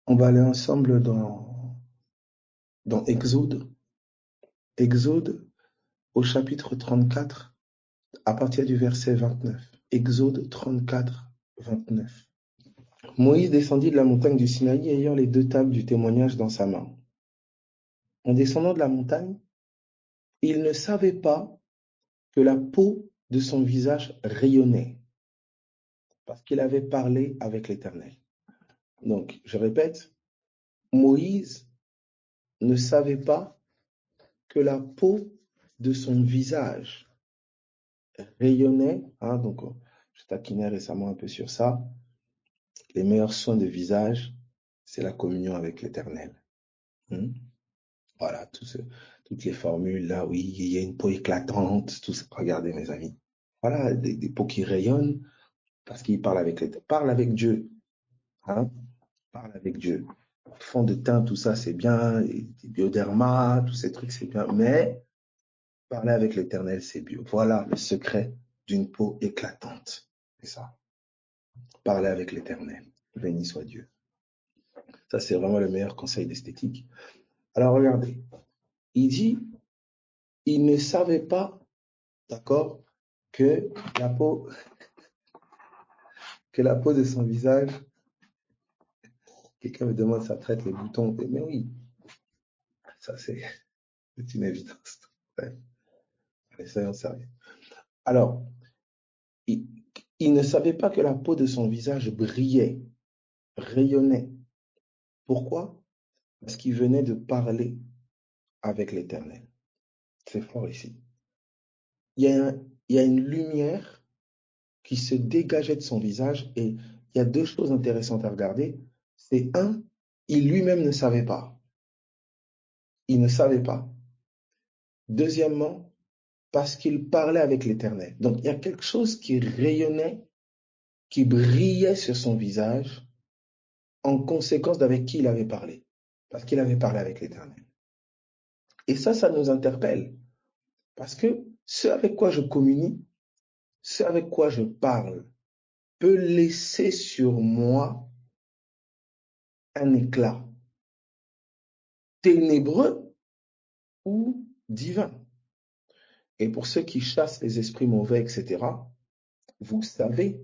On va aller ensemble dans Exode. Exode au chapitre 34, à partir du verset 29. Exode 34, 29. Moïse descendit de la montagne du Sinaï ayant les deux tables du témoignage dans sa main. En descendant de la montagne, il ne savait pas que la peau de son visage rayonnait, parce qu'il avait parlé avec l'Éternel. Donc, je répète, Moïse ne savait pas que la peau de son visage rayonnait. Donc, je taquinais récemment un peu sur ça. Les meilleurs soins de visage, c'est la communion avec l'Éternel. Voilà, toutes les formules là, oui, il y a une peau éclatante, tout ça. Regardez mes amis. Voilà, des peaux qui rayonnent parce qu'il parle avec l'Éternel. Parle avec Dieu. Parle avec Dieu. Fond de teint, tout ça, c'est bien. Les bioderma, tous ces trucs, c'est bien. Mais parler avec l'Éternel, c'est mieux. Voilà le secret d'une peau éclatante. C'est ça. Parler avec l'Éternel. Béni soit Dieu. Ça, c'est vraiment le meilleur conseil d'esthétique. Alors, regardez. Il dit, il ne savait pas, d'accord, que la peau de son visage, quelqu'un me demande ça traite les boutons. Mais oui, ça, c'est une évidence. Ouais. Allez, soyons sérieux. Alors, il ne savait pas que la peau de son visage brillait, rayonnait. Pourquoi? Parce qu'il venait de parler avec l'Éternel. C'est fort ici. Il y a une lumière qui se dégageait de son visage et il y a deux choses intéressantes à regarder. C'est un, il lui-même ne savait pas. Il ne savait pas. Deuxièmement, parce qu'il parlait avec l'Éternel. Donc, il y a quelque chose qui rayonnait, qui brillait sur son visage en conséquence d'avec qui il avait parlé. Parce qu'il avait parlé avec l'Éternel. Et ça nous interpelle. Parce que ce avec quoi je communie, ce avec quoi je parle, peut laisser sur moi un éclat ténébreux ou divin. Et pour ceux qui chassent les esprits mauvais, etc., vous savez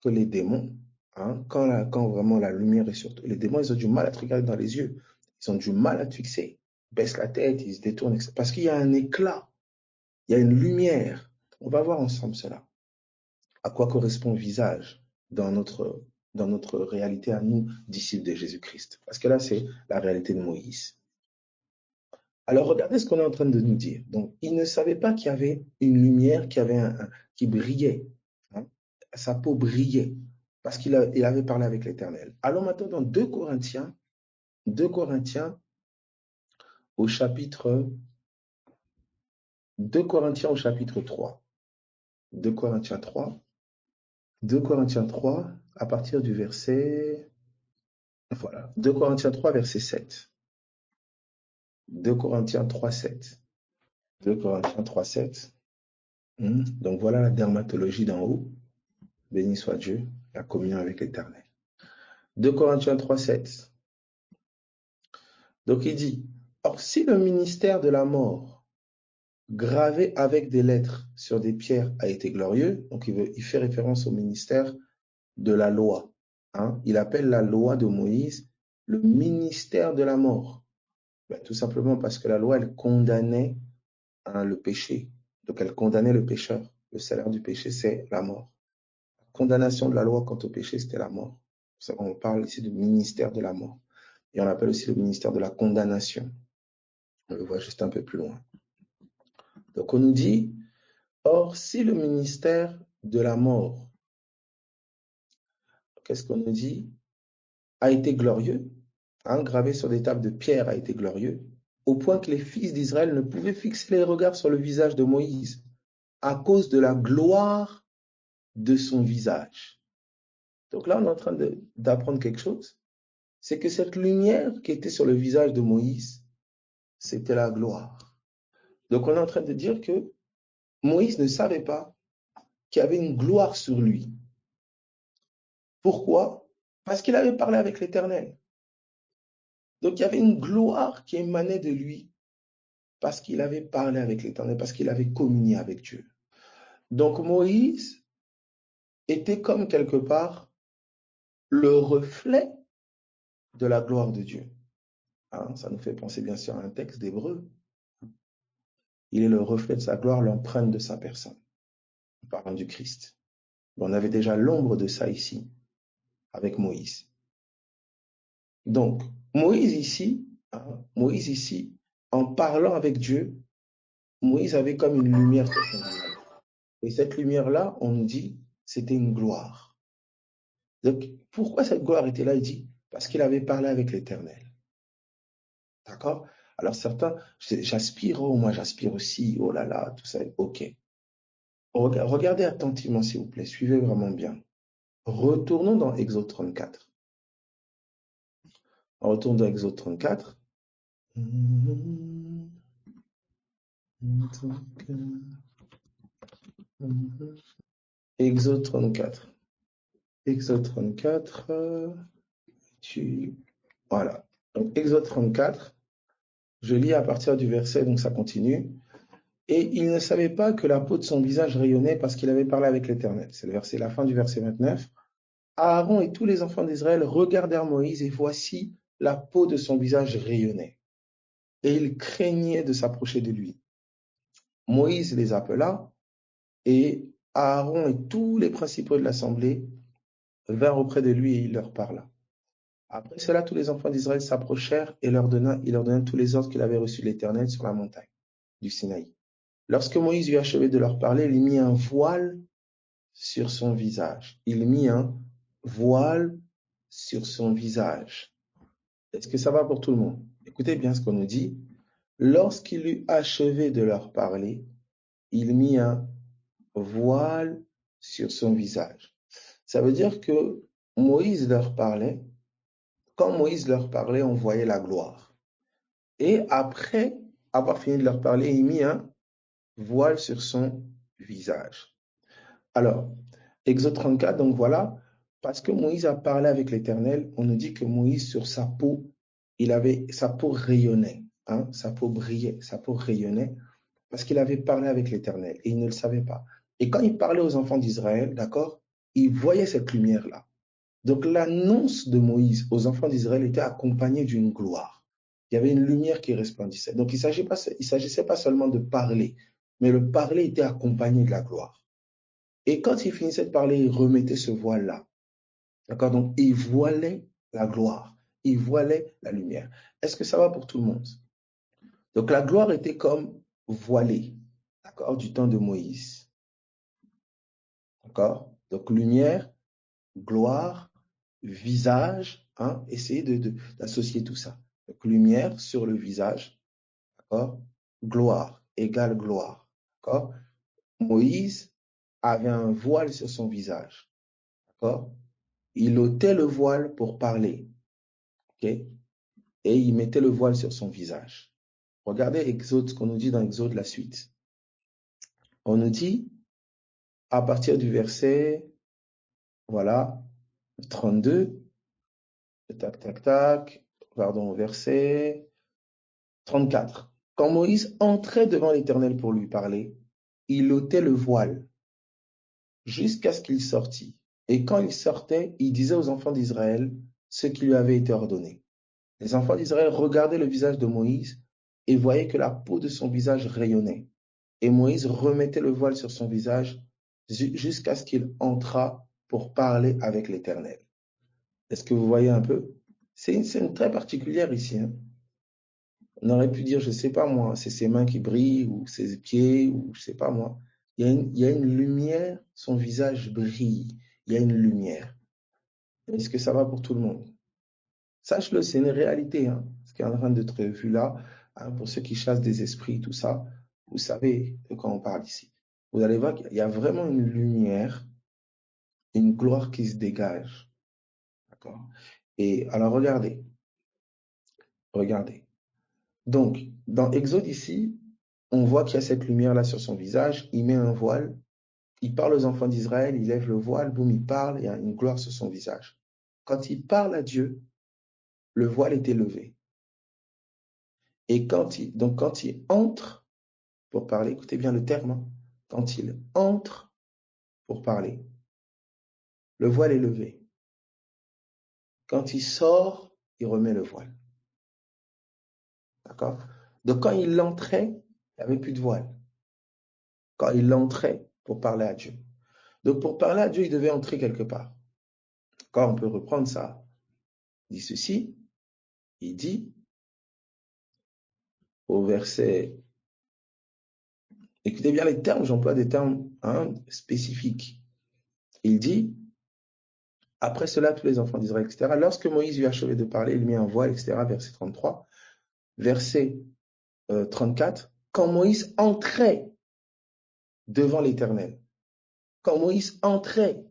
que les démons, quand vraiment la lumière est sur eux, les démons, ils ont du mal à te regarder dans les yeux. Ils ont du mal à te fixer. Ils baissent la tête, ils se détournent, etc. Parce qu'il y a un éclat, il y a une lumière. On va voir ensemble cela. À quoi correspond le visage dans notre réalité à nous, disciples de Jésus-Christ. Parce que là, c'est la réalité de Moïse. Alors, regardez ce qu'on est en train de nous dire. Donc, il ne savait pas qu'il y avait une lumière qui brillait. Sa peau brillait parce qu'il avait parlé avec l'Éternel. Allons maintenant dans 2 Corinthiens au chapitre 2 Corinthiens au chapitre 3. 2 Corinthiens 3. 2 Corinthiens 3 à partir du verset... Voilà. 2 Corinthiens 3, verset 7. 2 Corinthiens 3, 7. 2 Corinthiens 3, 7. Donc voilà la dermatologie d'en haut. Béni soit Dieu, la communion avec l'Éternel. 2 Corinthiens 3, 7. Donc il dit, or si le ministère de la mort, gravé avec des lettres sur des pierres, a été glorieux, donc il fait référence au ministère de la loi. Il appelle la loi de Moïse le ministère de la mort. Tout simplement parce que la loi, elle condamnait le péché. Donc elle condamnait le pécheur. Le salaire du péché, c'est la mort. La condamnation de la loi quant au péché, c'était la mort. On parle ici du ministère de la mort. Et on l'appelle aussi le ministère de la condamnation. On le voit juste un peu plus loin. Donc on nous dit, or si le ministère de la mort, qu'est-ce qu'on nous dit, a été glorieux, gravé sur des tables de pierre a été glorieux, au point que les fils d'Israël ne pouvaient fixer les regards sur le visage de Moïse à cause de la gloire de son visage. Donc là, on est en train d'apprendre quelque chose. C'est que cette lumière qui était sur le visage de Moïse, c'était la gloire. Donc on est en train de dire que Moïse ne savait pas qu'il y avait une gloire sur lui. Pourquoi? Parce qu'il avait parlé avec l'Éternel. Donc, il y avait une gloire qui émanait de lui parce qu'il avait parlé avec l'Éternel, parce qu'il avait communié avec Dieu. Donc, Moïse était comme quelque part le reflet de la gloire de Dieu. Hein, ça nous fait penser bien sûr à un texte d'Hébreu. Il est le reflet de sa gloire, l'empreinte de sa personne, en parlant du Christ. On avait déjà l'ombre de ça ici, avec Moïse. Donc, Moïse ici, en parlant avec Dieu, Moïse avait comme une lumière sur son visage. Et cette lumière-là, on nous dit, c'était une gloire. Donc, pourquoi cette gloire était là? Il dit, parce qu'il avait parlé avec l'Éternel. D'accord? Alors certains, j'aspire, oh, moi j'aspire aussi, oh là là, tout ça, ok. Regardez attentivement, s'il vous plaît, suivez vraiment bien. Retournons dans Exode 34. On retourne dans Exode 34. Exode 34. Exode 34. Voilà. Donc, Exode 34, je lis à partir du verset, donc ça continue. Et il ne savait pas que la peau de son visage rayonnait parce qu'il avait parlé avec l'Éternel. C'est la fin du verset 29. Aaron et tous les enfants d'Israël regardèrent Moïse et voici la peau de son visage rayonnait. Et ils craignaient de s'approcher de lui. Moïse les appela et Aaron et tous les principaux de l'assemblée vinrent auprès de lui et il leur parla. Après cela, tous les enfants d'Israël s'approchèrent et il leur donna tous les ordres qu'il avait reçus de l'Éternel sur la montagne du Sinaï. Lorsque Moïse eut achevé de leur parler, il mit un voile sur son visage. Il mit un voile sur son visage. Est-ce que ça va pour tout le monde? Écoutez bien ce qu'on nous dit. Lorsqu'il eut achevé de leur parler, il mit un voile sur son visage. Ça veut dire que Moïse leur parlait. Quand Moïse leur parlait, on voyait la gloire. Et après avoir fini de leur parler, il mit un voile sur son visage. Alors, Exode 34, donc voilà, parce que Moïse a parlé avec l'Éternel, on nous dit que Moïse, sur sa peau, sa peau rayonnait, hein, sa peau brillait, sa peau rayonnait, parce qu'il avait parlé avec l'Éternel et il ne le savait pas. Et quand il parlait aux enfants d'Israël, d'accord, il voyait cette lumière-là. Donc l'annonce de Moïse aux enfants d'Israël était accompagnée d'une gloire. Il y avait une lumière qui resplendissait. Donc il ne s'agissait pas seulement de parler, mais le parler était accompagné de la gloire. Et quand il finissait de parler, il remettait ce voile-là. D'accord? Donc il voilait la gloire. Il voilait la lumière. Est-ce que ça va pour tout le monde? Donc la gloire était comme voilée, d'accord, du temps de Moïse. D'accord? Donc lumière, gloire, visage, hein, essayez d'associer tout ça. Donc lumière sur le visage, d'accord? Gloire égale gloire, d'accord? Moïse avait un voile sur son visage, d'accord? Il ôtait le voile pour parler, ok? Et il mettait le voile sur son visage. Regardez Exode, ce qu'on nous dit dans Exode, la suite. On nous dit, à partir du verset, voilà, 32, verset 34. Quand Moïse entrait devant l'Éternel pour lui parler, il ôtait le voile jusqu'à ce qu'il sortît. Et quand il sortait, il disait aux enfants d'Israël ce qui lui avait été ordonné. Les enfants d'Israël regardaient le visage de Moïse et voyaient que la peau de son visage rayonnait. Et Moïse remettait le voile sur son visage jusqu'à ce qu'il entrât pour parler avec l'Éternel. Est-ce que vous voyez un peu? C'est une scène très particulière ici, hein. On aurait pu dire, je ne sais pas moi, c'est ses mains qui brillent ou ses pieds ou je ne sais pas moi. Il y a une lumière, son visage brille. Il y a une lumière. Est-ce que ça va pour tout le monde? Sache-le, c'est une réalité, hein, ce qui est en train d'être vu là, hein, pour ceux qui chassent des esprits, tout ça, vous savez de quoi on parle ici. Vous allez voir qu'il y a vraiment une lumière, une gloire qui se dégage. D'accord? Et alors regardez. Donc, dans Exode ici, on voit qu'il y a cette lumière-là sur son visage, il met un voile, il parle aux enfants d'Israël, il lève le voile, boum, il parle, il y a une gloire sur son visage. Quand il parle à Dieu, le voile était levé. Et quand il entre pour parler, écoutez bien le terme, hein, quand il entre pour parler, le voile est levé. Quand il sort, il remet le voile. D'accord? Donc quand il entrait, il n'y avait plus de voile. Quand il entrait pour parler à Dieu. Donc pour parler à Dieu, il devait entrer quelque part. Quand on peut reprendre ça, il dit ceci, il dit au verset, écoutez bien les termes, j'emploie des termes spécifiques. Il dit, après cela, tous les enfants d'Israël, etc. Lorsque Moïse eut achevé de parler, il mit un voile, etc. Verset 33. Verset 34. Quand Moïse entrait devant l'Éternel, quand Moïse entrait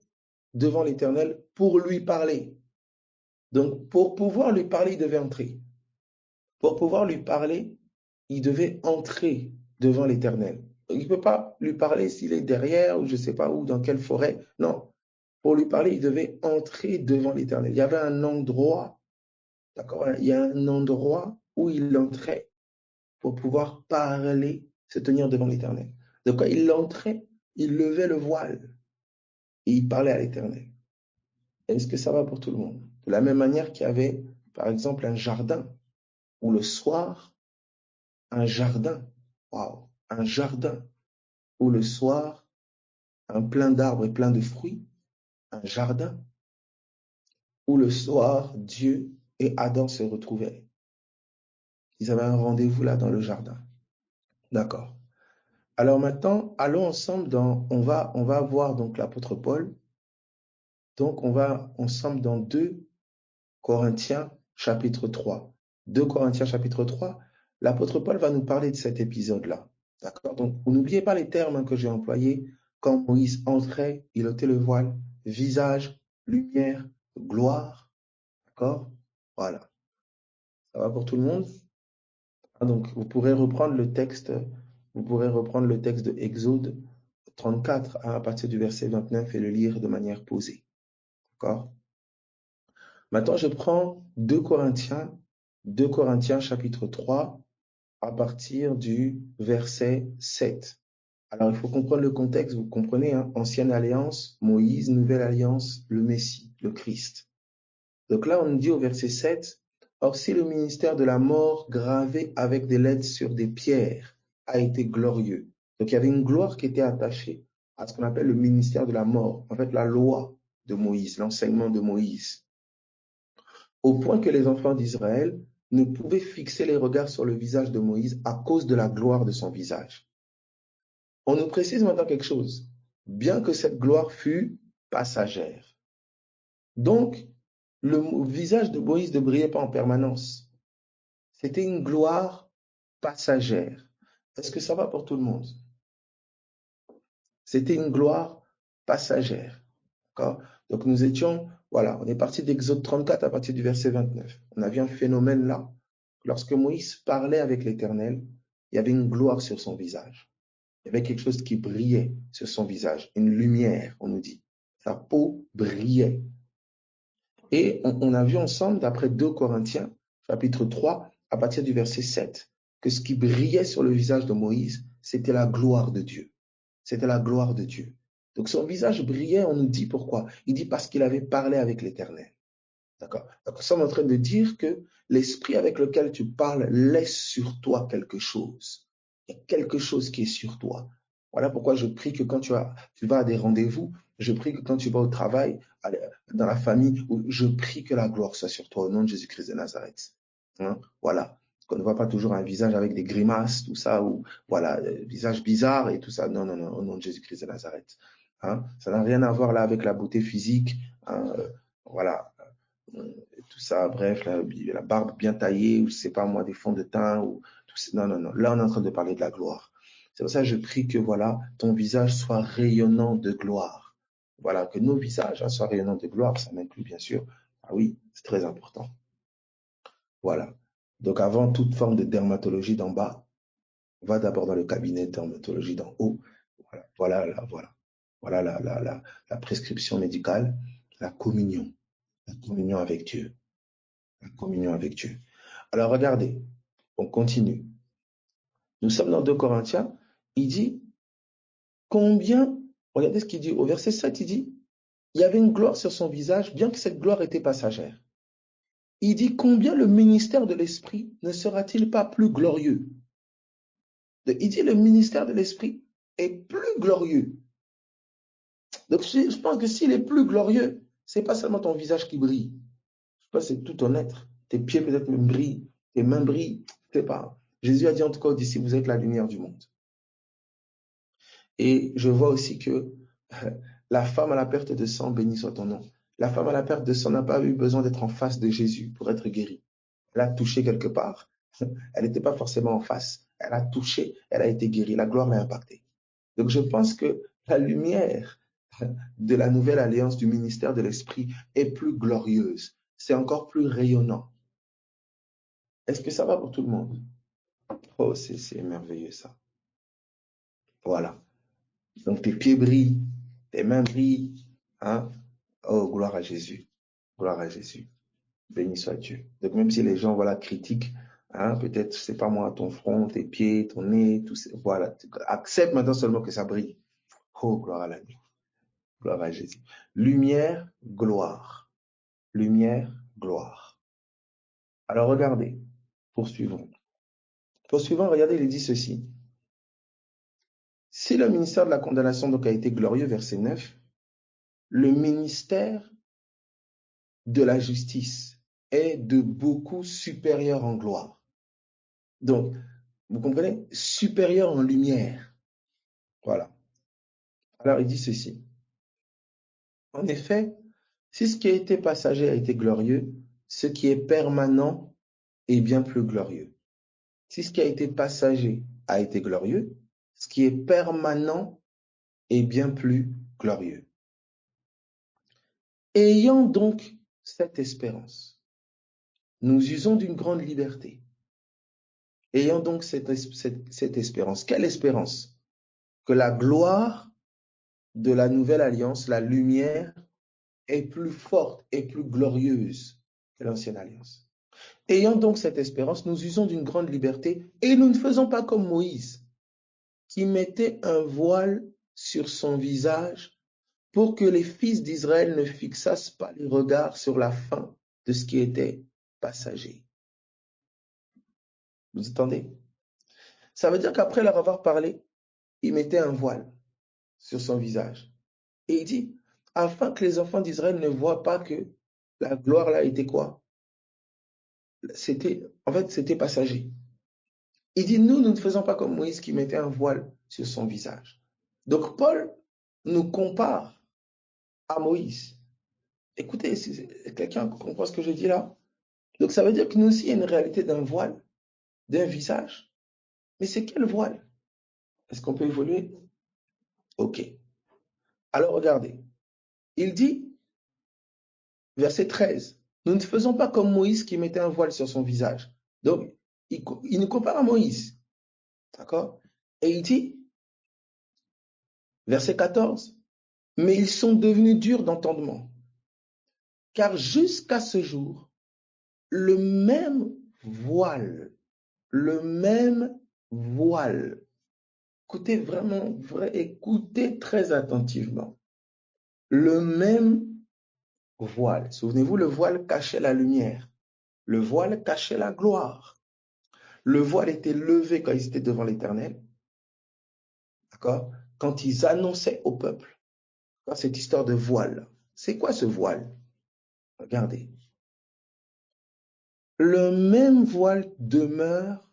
devant l'Éternel pour lui parler. Donc, pour pouvoir lui parler, il devait entrer. Pour pouvoir lui parler, il devait entrer devant l'Éternel. Il ne peut pas lui parler s'il est derrière ou je ne sais pas où, dans quelle forêt. Non. Pour lui parler, il devait entrer devant l'Éternel. Il y avait un endroit, d'accord? Il y a un endroit où il entrait pour pouvoir parler, se tenir devant l'Éternel. Donc, quand il entrait, il levait le voile et il parlait à l'Éternel. Est-ce que ça va pour tout le monde? De la même manière qu'il y avait, par exemple, un jardin, où le soir, un jardin, waouh, un jardin, où le soir, un plein d'arbres et plein de fruits, un jardin, où le soir, Dieu et Adam se retrouvaient. Ils avaient un rendez-vous là dans le jardin. D'accord. Alors maintenant, allons ensemble on va voir donc l'apôtre Paul. Donc on va ensemble dans 2 Corinthiens chapitre 3. 2 Corinthiens chapitre 3, l'apôtre Paul va nous parler de cet épisode-là. D'accord? Donc, vous n'oubliez pas les termes que j'ai employés. Quand Moïse entrait, il ôtait le voile, visage, lumière, gloire. D'accord? Voilà. Ça va pour tout le monde? Donc, vous pourrez reprendre le texte de Exode 34 à partir du verset 29 et le lire de manière posée. D'accord? Maintenant, je prends 2 Corinthiens chapitre 3 à partir du verset 7. Alors, il faut comprendre le contexte, vous comprenez, hein? Ancienne alliance, Moïse, nouvelle alliance, le Messie, le Christ. Donc là, on nous dit au verset 7, « Or, si le ministère de la mort gravé avec des lettres sur des pierres a été glorieux. » Donc, il y avait une gloire qui était attachée à ce qu'on appelle le ministère de la mort, en fait, la loi de Moïse, l'enseignement de Moïse, au point que les enfants d'Israël ne pouvaient fixer les regards sur le visage de Moïse à cause de la gloire de son visage. On nous précise maintenant quelque chose. Bien que cette gloire fût passagère. Donc, le visage de Moïse ne brillait pas en permanence. C'était une gloire passagère. Est-ce que ça va pour tout le monde? C'était une gloire passagère. D'accord? Donc, nous étions, voilà, on est parti d'Exode 34 à partir du verset 29. On a vu un phénomène là. Lorsque Moïse parlait avec l'Éternel, il y avait une gloire sur son visage. Il y avait quelque chose qui brillait sur son visage, une lumière, on nous dit. Sa peau brillait. Et on a vu ensemble, d'après 2 Corinthiens, chapitre 3, à partir du verset 7, que ce qui brillait sur le visage de Moïse, c'était la gloire de Dieu. C'était la gloire de Dieu. Donc son visage brillait, on nous dit pourquoi. Il dit parce qu'il avait parlé avec l'Éternel. D'accord? Donc nous sommes en train de dire que l'esprit avec lequel tu parles laisse sur toi quelque chose. Il y a quelque chose qui est sur toi. Voilà pourquoi je prie que quand tu vas à des rendez-vous, je prie que quand tu vas au travail, dans la famille, je prie que la gloire soit sur toi au nom de Jésus-Christ de Nazareth. Hein? Voilà. Qu'on ne voit pas toujours un visage avec des grimaces, tout ça, ou voilà, visage bizarre et tout ça. Non, non, non, au nom de Jésus-Christ de Nazareth. Hein? Ça n'a rien à voir là avec la beauté physique. Hein? Voilà. Tout ça, bref, la barbe bien taillée, ou je sais pas moi, des fonds de teint, ou tout ça. Non, non, non. Là, on est en train de parler de la gloire. C'est pour ça que je prie que voilà, ton visage soit rayonnant de gloire. Voilà, que nos visages soient rayonnants de gloire, ça m'inclut bien sûr. Ah oui, c'est très important. Voilà. Donc avant toute forme de dermatologie d'en bas, on va d'abord dans le cabinet de dermatologie d'en haut. Voilà, voilà la prescription médicale, la communion avec Dieu. La communion avec Dieu. Alors regardez, On continue. Nous sommes dans 2 Corinthiens. Il dit, combien, regardez ce qu'il dit au verset 7, il dit, il y avait une gloire sur son visage, bien que cette gloire était passagère. Il dit, combien le ministère de l'Esprit ne sera-t-il pas plus glorieux? Il dit, le ministère de l'Esprit est plus glorieux. Donc, je pense que s'il est plus glorieux, c'est pas seulement ton visage qui brille. Je pense que c'est tout ton être. Tes pieds peut-être même brillent, tes mains brillent, je sais pas. Jésus a dit en tout cas aux disciples, vous êtes la lumière du monde. Et je vois aussi que la femme à la perte de sang, béni soit ton nom. La femme à la perte de sang n'a pas eu besoin d'être en face de Jésus pour être guérie. Elle a touché quelque part. Elle n'était pas forcément en face. Elle a touché, elle a été guérie. La gloire l'a impactée. Donc je pense que la lumière de la nouvelle alliance du ministère de l'Esprit est plus glorieuse. C'est encore plus rayonnant. Est-ce que ça va pour tout le monde? Oh, c'est merveilleux ça. Voilà. Donc tes pieds brillent, tes mains brillent. Hein? Oh, gloire à Jésus. Gloire à Jésus. Béni soit Dieu. Donc même si les gens voilà, critiquent, hein, peut-être, je sais pas moi, ton front, tes pieds, ton nez, tout ça, voilà. Accepte maintenant seulement que ça brille. Oh, gloire à la nuit. Gloire à Jésus. Lumière, gloire. Lumière, gloire. Alors regardez, poursuivons. Poursuivons, regardez, il dit ceci. Si le ministère de la condamnation donc a été glorieux, verset 9, le ministère de la justice est de beaucoup supérieur en gloire. Donc, vous comprenez? Supérieur en lumière. Voilà. Alors, il dit ceci. En effet, si ce qui a été passager a été glorieux, ce qui est permanent est bien plus glorieux. Si ce qui a été passager a été glorieux, ce qui est permanent est bien plus glorieux. Ayant donc cette espérance, nous usons d'une grande liberté. Ayant donc cette espérance. Quelle espérance? Que la gloire de la nouvelle alliance, la lumière, est plus forte et plus glorieuse que l'ancienne alliance. Ayant donc cette espérance, nous usons d'une grande liberté et nous ne faisons pas comme Moïse, qui mettait un voile sur son visage pour que les fils d'Israël ne fixassent pas les regards sur la fin de ce qui était passager. Vous entendez? Ça veut dire qu'après leur avoir parlé, il mettait un voile sur son visage. Et il dit, afin que les enfants d'Israël ne voient pas que la gloire là était quoi? C'était passager. Il dit, nous ne faisons pas comme Moïse qui mettait un voile sur son visage. Donc Paul nous compare à Moïse. Écoutez, si quelqu'un comprend ce que je dis là? Donc ça veut dire que nous aussi, il y a une réalité d'un voile, d'un visage. Mais c'est quel voile? Est-ce qu'on peut évoluer? Ok. Alors regardez. Il dit, verset 13, nous ne faisons pas comme Moïse qui mettait un voile sur son visage. Donc, il nous compare à Moïse. D'accord? Et il dit, verset 14, mais ils sont devenus durs d'entendement. Car jusqu'à ce jour, le même voile, écoutez vraiment, écoutez très attentivement, le même voile, souvenez-vous, le voile cachait la lumière, le voile cachait la gloire, le voile était levé quand ils étaient devant l'Éternel, d'accord? Quand ils annonçaient au peuple, cette histoire de voile, c'est quoi ce voile? Regardez. Le même voile demeure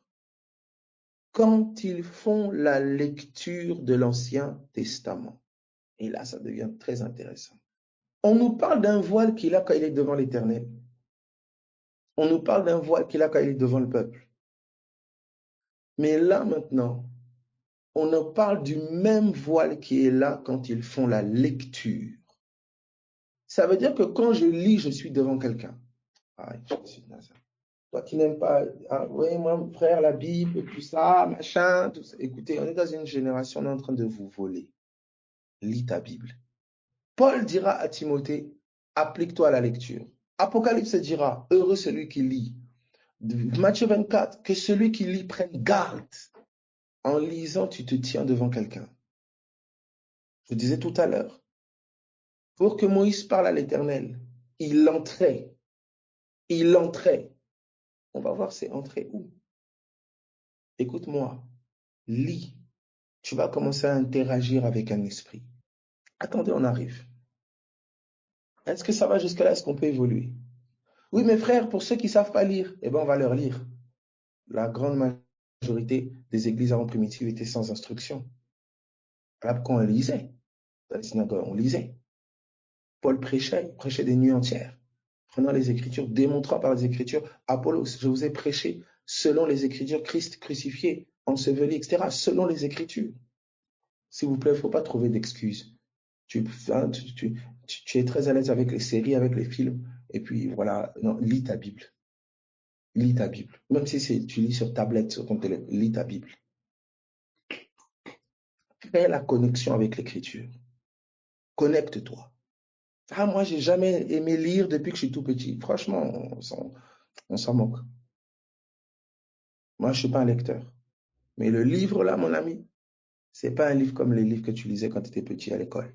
quand ils font la lecture de l'Ancien Testament. Et là, ça devient très intéressant. On nous parle d'un voile qu'il a quand il est devant l'Éternel. On nous parle d'un voile qu'il a quand il est devant le peuple. Mais là, maintenant, on nous parle du même voile qui est là quand ils font la lecture. Ça veut dire que quand je lis, je suis devant quelqu'un. Ah, je suis dans ça. Toi qui n'aimes pas, ah, oui, moi, frère, la Bible, tout ça, machin, tout ça. Écoutez, on est dans une génération, on est en train de vous voler. Lis ta Bible. Paul dira à Timothée, applique-toi à la lecture. Apocalypse dira, heureux celui qui lit. Matthieu 24, que celui qui lit prenne garde. En lisant, tu te tiens devant quelqu'un. Je disais tout à l'heure, pour que Moïse parle à l'Éternel, il entrait. Il entrait. On va voir c'est entrer où. Écoute-moi, lis. Tu vas commencer à interagir avec un esprit. Attendez, on arrive. Est-ce que ça va jusque-là? Est-ce qu'on peut évoluer? Oui, mes frères, pour ceux qui ne savent pas lire, eh bien, on va leur lire. La grande majorité des églises avant primitives étaient sans instruction. Là, quand on lisait, dans les synagogues, on lisait. Paul prêchait, il prêchait des nuits entières, prenant les Écritures, démontrant par les Écritures, Apollos, je vous ai prêché selon les Écritures, Christ crucifié, enseveli, etc., selon les Écritures. S'il vous plaît, il ne faut pas trouver d'excuses. Tu es très à l'aise avec les séries, avec les films, et puis voilà, non, lis ta Bible. Lis ta Bible. Même si tu lis sur tablette, sur ton téléphone, lis ta Bible. Fais la connexion avec l'Écriture. Connecte-toi. Ah, moi, j'ai jamais aimé lire depuis que je suis tout petit. Franchement, on s'en moque. Moi, je suis pas un lecteur. Mais le livre, là, mon ami, c'est pas un livre comme les livres que tu lisais quand tu étais petit à l'école.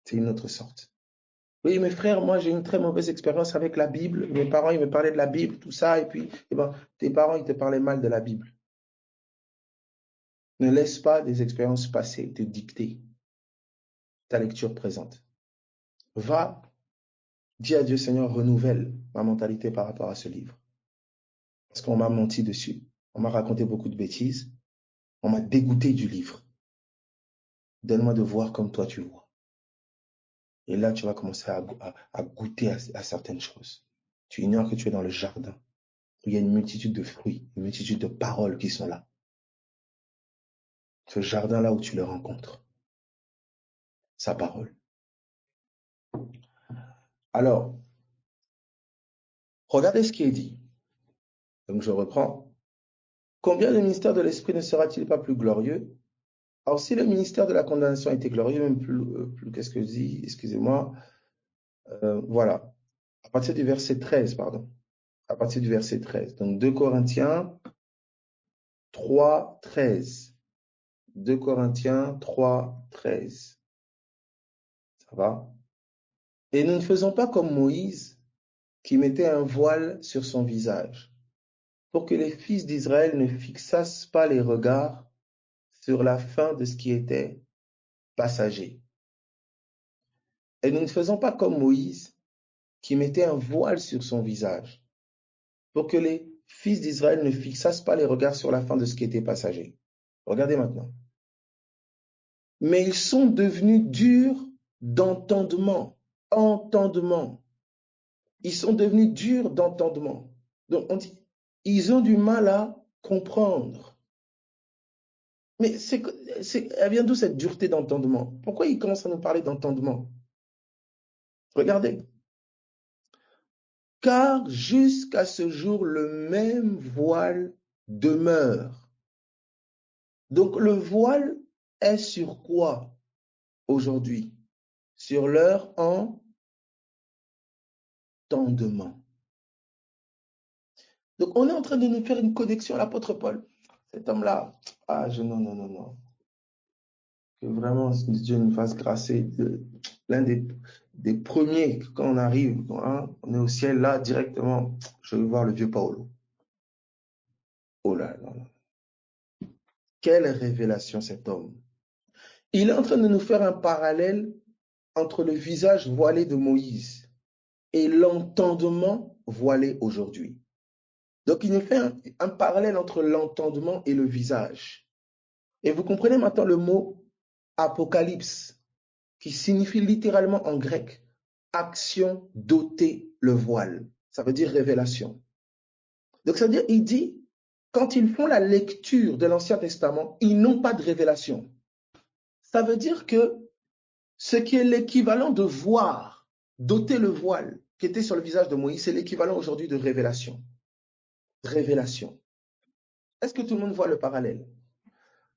C'est une autre sorte. Oui, mes frères, moi, j'ai une très mauvaise expérience avec la Bible. Mes parents, ils me parlaient de la Bible, tout ça, et puis, eh ben, tes parents, ils te parlaient mal de la Bible. Ne laisse pas des expériences passées te dicter ta lecture présente. Va, dis à Dieu, Seigneur, renouvelle ma mentalité par rapport à ce livre. Parce qu'on m'a menti dessus. On m'a raconté beaucoup de bêtises. On m'a dégoûté du livre. Donne-moi de voir comme toi tu vois. Et là, tu vas commencer à goûter à certaines choses. Tu ignores que tu es dans le jardin. Il y a une multitude de fruits, une multitude de paroles qui sont là. Ce jardin-là où tu le rencontres. Sa parole. Alors, regardez ce qui est dit. Donc, je reprends. Combien le ministère de l'Esprit ne sera-t-il pas plus glorieux? Alors, si le ministère de la condamnation était glorieux, même plus qu'est-ce que je dis? Excusez-moi. Voilà. À partir du verset 13, pardon. À partir du verset 13. Donc, 2 Corinthiens 3, 13. 2 Corinthiens 3, 13. Ça va? Et nous ne faisons pas comme Moïse, qui mettait un voile sur son visage, pour que les fils d'Israël ne fixassent pas les regards sur la fin de ce qui était passager. Et nous ne faisons pas comme Moïse, qui mettait un voile sur son visage, pour que les fils d'Israël ne fixassent pas les regards sur la fin de ce qui était passager. Regardez maintenant. Mais ils sont devenus durs d'entendement. Entendement. Ils sont devenus durs d'entendement. Donc on dit, ils ont du mal à comprendre. Mais elle vient d'où cette dureté d'entendement? Pourquoi ils commencent à nous parler d'entendement? Regardez. Car jusqu'à ce jour, le même voile demeure. Donc le voile est sur quoi aujourd'hui? Sur leur entendement. Donc on est en train de nous faire une connexion à l'apôtre Paul. Cet homme-là, non. Que vraiment Dieu nous fasse grâcer. L'un des premiers, quand on arrive, hein, on est au ciel là directement, je vais voir le vieux Paolo. Oh là là. Quelle révélation cet homme. Il est en train de nous faire un parallèle entre le visage voilé de Moïse et l'entendement voilé aujourd'hui. Donc il nous fait un parallèle entre l'entendement et le visage. Et vous comprenez maintenant le mot apocalypse, qui signifie littéralement en grec action d'ôter le voile. Ça veut dire révélation. Donc ça veut dire, il dit, quand ils font la lecture de l'Ancien Testament, ils n'ont pas de révélation. Ça veut dire que ce qui est l'équivalent de voir, d'ôter le voile qui était sur le visage de Moïse, c'est l'équivalent aujourd'hui de révélation. Révélation. Est-ce que tout le monde voit le parallèle?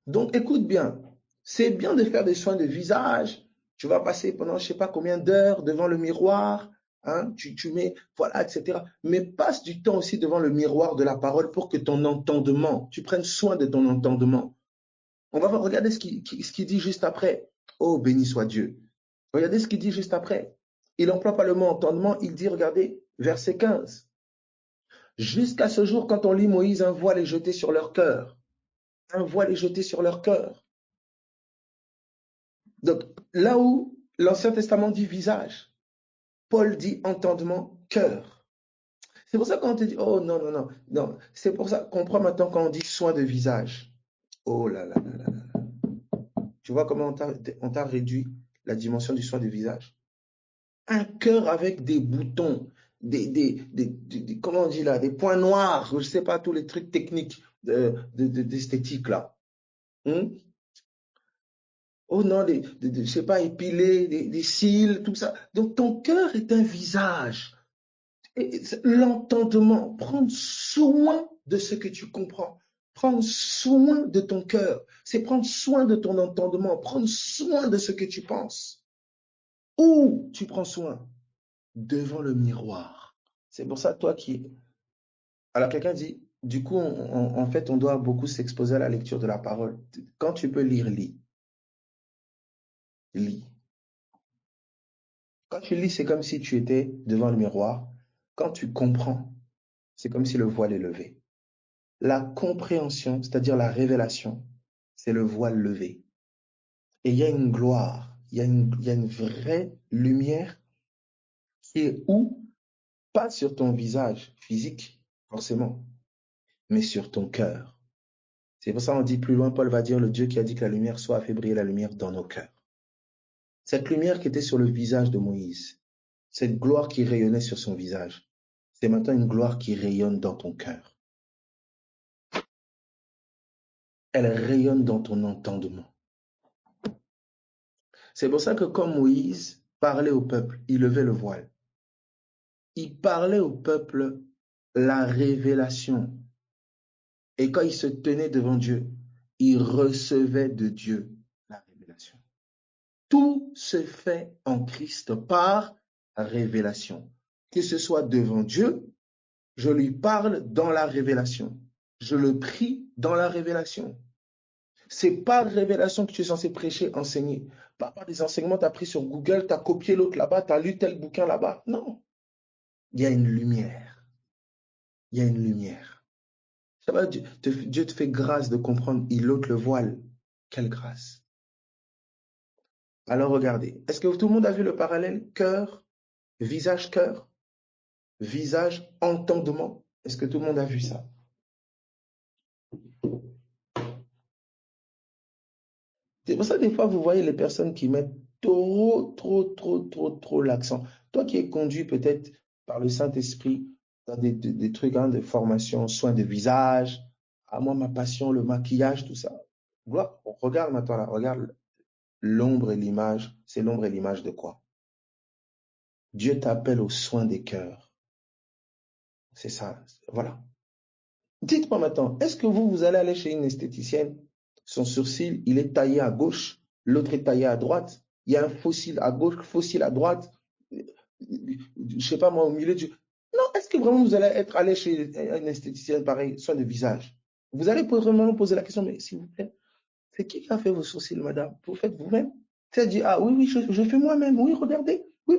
Donc écoute bien, c'est bien de faire des soins de visage. Tu vas passer pendant je ne sais pas combien d'heures devant le miroir hein, tu mets, voilà, etc. Mais passe du temps aussi devant le miroir de la parole pour que ton entendement, tu prennes soin de ton entendement. On va regarder ce qu'il dit juste après. Oh, béni soit Dieu. Regardez ce qu'il dit juste après. Il n'emploie pas le mot entendement, il dit, regardez, verset 15. Jusqu'à ce jour, quand on lit Moïse, un voile est jeté sur leur cœur. Un voile est jeté sur leur cœur. Donc, là où l'Ancien Testament dit visage, Paul dit entendement, cœur. C'est pour ça qu'on te dit, oh non, non, non, non. C'est pour ça qu'on comprend maintenant quand on dit soin de visage. Oh là là là là là. Tu vois comment on t'a réduit la dimension du soin de visage? Un cœur avec des boutons, comment on dit là, des points noirs, je ne sais pas, tous les trucs techniques d'esthétique là. Oh non, je sais pas, épilés, des cils, tout ça. Donc ton cœur est un visage. L'entendement, prendre soin de ce que tu comprends, prendre soin de ton cœur, c'est prendre soin de ton entendement, prendre soin de ce que tu penses. Où tu prends soin? Devant le miroir. C'est pour ça, toi qui... Alors quelqu'un dit, du coup, en fait, on doit beaucoup s'exposer à la lecture de la parole. Quand tu peux lire, lis. Lis. Quand tu lis, c'est comme si tu étais devant le miroir. Quand tu comprends, c'est comme si le voile est levé. La compréhension, c'est-à-dire la révélation, c'est le voile levé. Et il y a une gloire, il y a une vraie lumière qui est où? Pas sur ton visage physique, forcément, mais sur ton cœur. C'est pour ça qu'on dit plus loin, Paul va dire, le Dieu qui a dit que la lumière soit a fait briller la lumière dans nos cœurs. Cette lumière qui était sur le visage de Moïse, cette gloire qui rayonnait sur son visage, c'est maintenant une gloire qui rayonne dans ton cœur. Elle rayonne dans ton entendement. C'est pour ça que quand Moïse parlait au peuple, il levait le voile. Il parlait au peuple la révélation. Et quand il se tenait devant Dieu, il recevait de Dieu la révélation. Tout se fait en Christ par révélation. Que ce soit devant Dieu, je lui parle dans la révélation. Je le prie dans la révélation. C'est par révélation que tu es censé prêcher, enseigner. Pas par des enseignements que tu as pris sur Google, tu as copié l'autre là-bas, tu as lu tel bouquin là-bas. Non. Il y a une lumière. Il y a une lumière. Ça va, Dieu te fait grâce de comprendre. Il ôte le voile. Quelle grâce. Alors regardez. Est-ce que tout le monde a vu le parallèle? Cœur, visage, cœur. Visage, entendement. Est-ce que tout le monde a vu ça? C'est pour ça, des fois, vous voyez les personnes qui mettent trop l'accent. Toi qui es conduit peut-être par le Saint-Esprit dans des trucs de formation, soins de visage, à moi, ma passion, le maquillage, tout ça. Regarde maintenant là, regarde l'ombre et l'image. C'est l'ombre et l'image de quoi? Dieu t'appelle aux soins des cœurs. C'est ça, voilà. Dites-moi maintenant, est-ce que vous allez aller chez une esthéticienne, son sourcil, il est taillé à gauche, l'autre est taillé à droite, il y a un fossile à gauche, fossile à droite, je sais pas moi, au milieu du... Non, est-ce que vraiment vous allez être allé chez une esthéticienne pareil, soin de visage? Vous allez vraiment poser la question, mais s'il vous plaît, c'est qui a fait vos sourcils, madame? Vous faites vous-même? Tu dit, ah oui, je fais moi-même, oui, regardez, oui,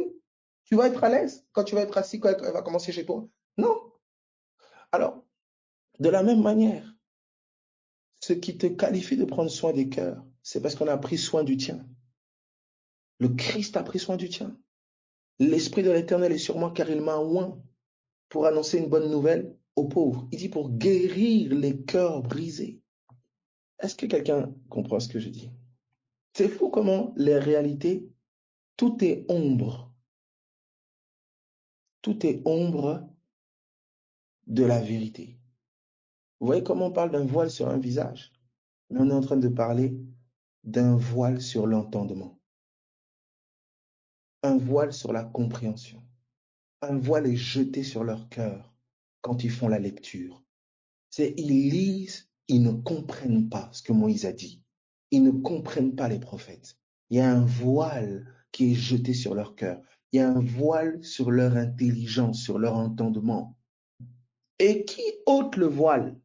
tu vas être à l'aise quand tu vas être assis, quand elle va commencer chez toi? Non. Alors, de la même manière, ce qui te qualifie de prendre soin des cœurs, c'est parce qu'on a pris soin du tien. Le Christ a pris soin du tien. L'Esprit de l'Éternel est sur moi car il m'a oint pour annoncer une bonne nouvelle aux pauvres. Il dit pour guérir les cœurs brisés. Est-ce que quelqu'un comprend ce que je dis? C'est fou comment les réalités, tout est ombre. Tout est ombre de la vérité. Vous voyez comment on parle d'un voile sur un visage? Mais on est en train de parler d'un voile sur l'entendement. Un voile sur la compréhension. Un voile est jeté sur leur cœur quand ils font la lecture. Ils lisent, ils ne comprennent pas ce que Moïse a dit. Ils ne comprennent pas les prophètes. Il y a un voile qui est jeté sur leur cœur. Il y a un voile sur leur intelligence, sur leur entendement. Et qui ôte le voile?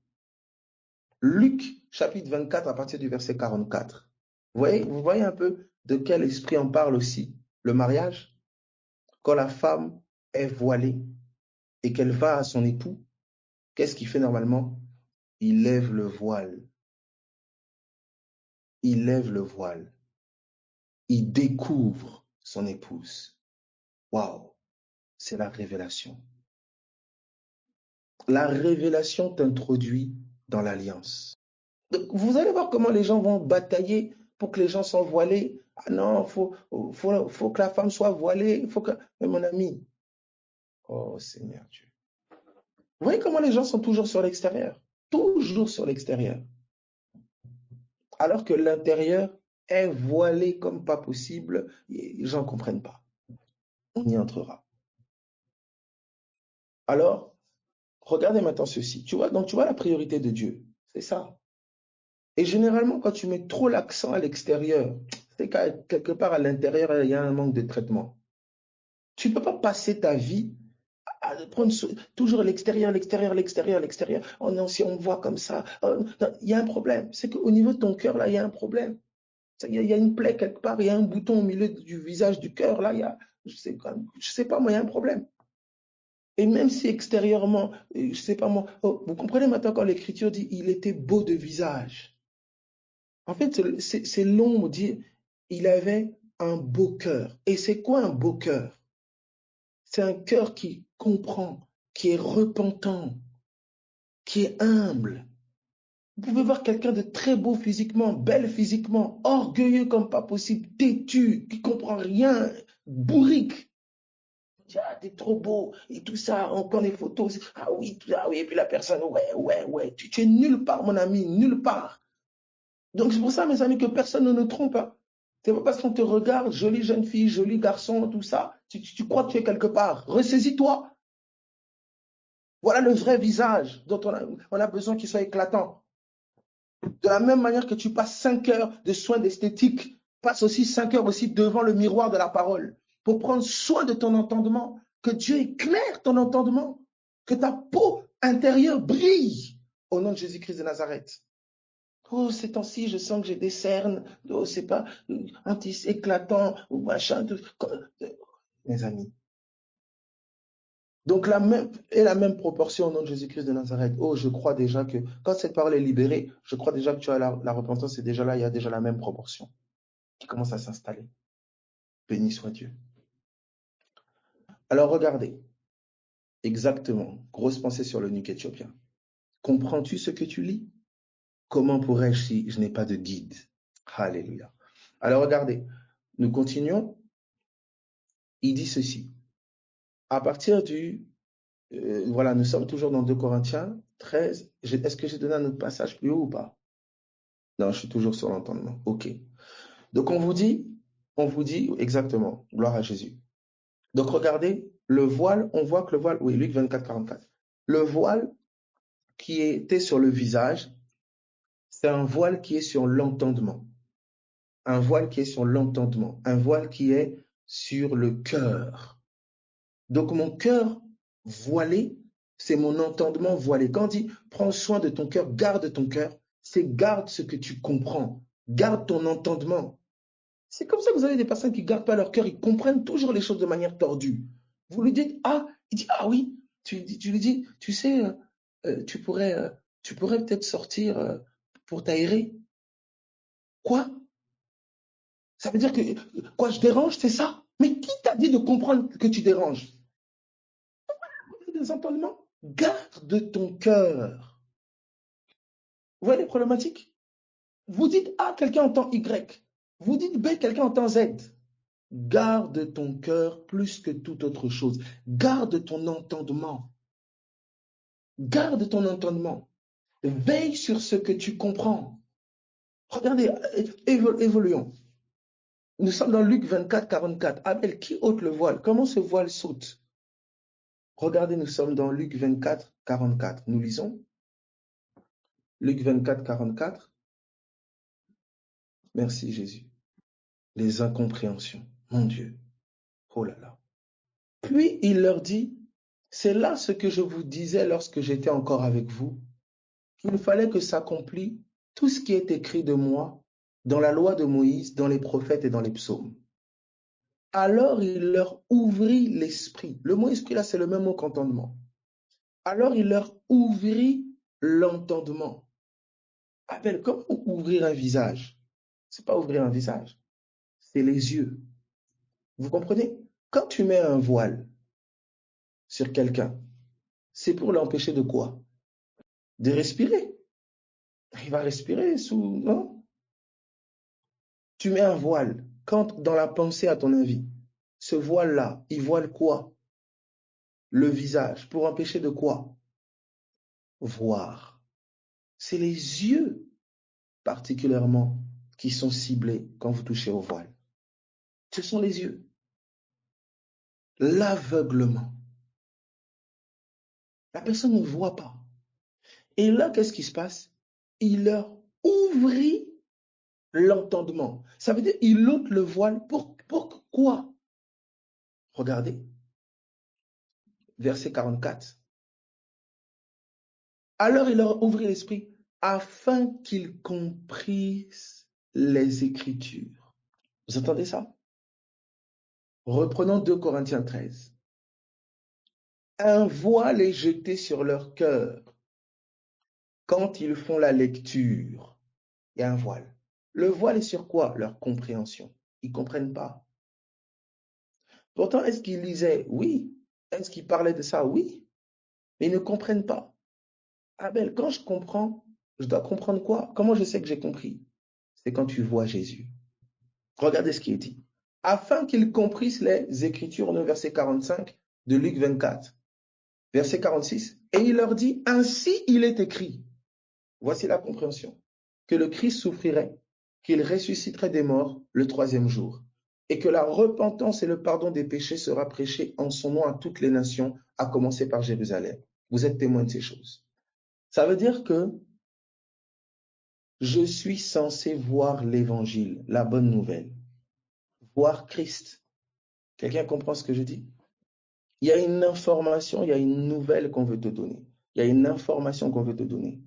Luc, chapitre 24, à partir du verset 44. Vous voyez un peu de quel esprit on parle aussi? Le mariage, quand la femme est voilée et qu'elle va à son époux, qu'est-ce qu'il fait normalement? Il lève le voile. Il lève le voile. Il découvre son épouse. Waouh, c'est la révélation. La révélation t'introduit dans l'alliance. Donc, vous allez voir comment les gens vont batailler pour que les gens soient voilés. Ah non, faut que la femme soit voilée. Mais mon ami, oh Seigneur Dieu. Vous voyez comment les gens sont toujours sur l'extérieur? Toujours sur l'extérieur. Alors que l'intérieur est voilé comme pas possible. Les gens ne comprennent pas. On y entrera. Alors, regardez maintenant ceci. Donc tu vois la priorité de Dieu. C'est ça. Et généralement, quand tu mets trop l'accent à l'extérieur, c'est qu'à quelque part à l'intérieur, il y a un manque de traitement. Tu ne peux pas passer ta vie à prendre toujours l'extérieur, l'extérieur, l'extérieur, l'extérieur. Oh non, si on me voit comme ça, il y a un problème. C'est qu'au niveau de ton cœur, là, il y a un problème. Il y a une plaie quelque part, il y a un bouton au milieu du visage du cœur, là, je sais pas, moi, il y a un problème. Et même si extérieurement, je sais pas moi, vous comprenez maintenant quand l'Écriture dit il était beau de visage. En fait, c'est l'ombre dit il avait un beau cœur. Et c'est quoi un beau cœur? C'est un cœur qui comprend, qui est repentant, qui est humble. Vous pouvez voir quelqu'un de très beau physiquement, belle physiquement, orgueilleux comme pas possible, têtu, qui comprend rien, bourrique. Ah, t'es trop beau et tout ça, on prend des photos. Ah oui, et puis la personne, ouais, tu es nulle part, mon ami, nulle part. Donc c'est pour ça, mes amis, que personne ne nous trompe. Hein. C'est pas parce qu'on te regarde, jolie jeune fille, joli garçon, tout ça, tu crois que tu es quelque part. Ressaisis-toi. Voilà le vrai visage dont on a besoin qu'il soit éclatant. De la même manière que tu passes 5 heures de soins d'esthétique, passe aussi 5 heures aussi devant le miroir de la parole pour prendre soin de ton entendement, que Dieu éclaire ton entendement, que ta peau intérieure brille au nom de Jésus-Christ de Nazareth. Oh, ces temps-ci, je sens que j'ai des cernes. Oh, c'est pas un petit éclatant ou machin. Mes amis. Donc, la même proportion au nom de Jésus-Christ de Nazareth. Oh, je crois déjà que quand cette parole est libérée, je crois déjà que tu as la repentance, c'est déjà là, il y a déjà la même proportion qui commence à s'installer. Béni soit Dieu. Alors, regardez. Exactement. Grosse pensée sur le nuque éthiopien. Comprends-tu ce que tu lis? Comment pourrais-je si je n'ai pas de guide? Alléluia. Alors, regardez. Nous continuons. Il dit ceci. À partir du... voilà, nous sommes toujours dans 2 Corinthiens 13. Est-ce que j'ai donné un autre passage plus haut ou pas? Non, je suis toujours sur l'entendement. OK. Donc, on vous dit exactement, gloire à Jésus. Donc, regardez, le voile, on voit que le voile, oui, Luc 24, 44. Le voile qui était sur le visage, c'est un voile qui est sur l'entendement. Un voile qui est sur l'entendement. Un voile qui est sur le cœur. Donc, mon cœur voilé, c'est mon entendement voilé. Quand on dit prends soin de ton cœur, c'est garde ce que tu comprends. Garde ton entendement. C'est comme ça que vous avez des personnes qui ne gardent pas leur cœur, ils comprennent toujours les choses de manière tordue. Vous lui dites, ah, il dit, ah oui, tu lui dis, tu sais, tu pourrais peut-être sortir pour t'aérer. Quoi? Ça veut dire que, quoi, je dérange, c'est ça? Mais qui t'a dit de comprendre que tu déranges? Des entendements? Garde ton cœur. Vous voyez les problématiques? Vous dites A, quelqu'un entend Y. Vous dites B, quelqu'un entend Z. Garde ton cœur plus que toute autre chose. Garde ton entendement. Garde ton entendement. Veille sur ce que tu comprends. Regardez, évoluons. Nous sommes dans Luc 24, 44. Abel, qui ôte le voile? Comment ce voile saute? Regardez, nous sommes dans Luc 24, 44. Nous lisons. Luc 24, 44. Merci Jésus. Les incompréhensions. Mon Dieu. Oh là là. Puis il leur dit, c'est là ce que je vous disais lorsque j'étais encore avec vous, qu'il fallait que s'accomplisse tout ce qui est écrit de moi dans la loi de Moïse, dans les prophètes et dans les psaumes. Alors il leur ouvrit l'esprit. Le mot esprit là, c'est le même mot qu'entendement. Alors il leur ouvrit l'entendement. Abel, comment ouvrir un visage? C'est pas ouvrir un visage, c'est les yeux. Vous comprenez? Quand tu mets un voile sur quelqu'un, c'est pour l'empêcher de quoi? De respirer. Il va respirer sous, non? Tu mets un voile. Quand dans la pensée, à ton avis, ce voile-là, il voile quoi? Le visage. Pour empêcher de quoi? Voir. C'est les yeux particulièrement qui sont ciblés quand vous touchez au voile. Ce sont les yeux. L'aveuglement. La personne ne voit pas. Et là, qu'est-ce qui se passe? Il leur ouvrit l'entendement. Ça veut dire, il ôte le voile pour quoi? Regardez, verset 44. Alors il leur ouvrit l'esprit afin qu'ils comprissent les Écritures. Vous entendez ça? Reprenons 2 Corinthiens 13. Un voile est jeté sur leur cœur quand ils font la lecture. Il y a un voile. Le voile est sur quoi? Leur compréhension. Ils ne comprennent pas. Pourtant, est-ce qu'ils lisaient? Oui. Est-ce qu'ils parlaient de ça? Oui. Mais ils ne comprennent pas. Abel, quand je comprends, je dois comprendre quoi? Comment je sais que j'ai compris? C'est quand tu vois Jésus. Regardez ce qui est dit. Afin qu'ils comprissent les Écritures, au verset 45 de Luc 24, verset 46. Et il leur dit, ainsi il est écrit. Voici la compréhension. Que le Christ souffrirait, qu'il ressusciterait des morts le 3e jour, et que la repentance et le pardon des péchés sera prêché en son nom à toutes les nations, à commencer par Jérusalem. Vous êtes témoins de ces choses. Ça veut dire que je suis censé voir l'évangile, la bonne nouvelle, voir Christ. Quelqu'un comprend ce que je dis? Il y a une information, il y a une nouvelle qu'on veut te donner. Il y a une information qu'on veut te donner.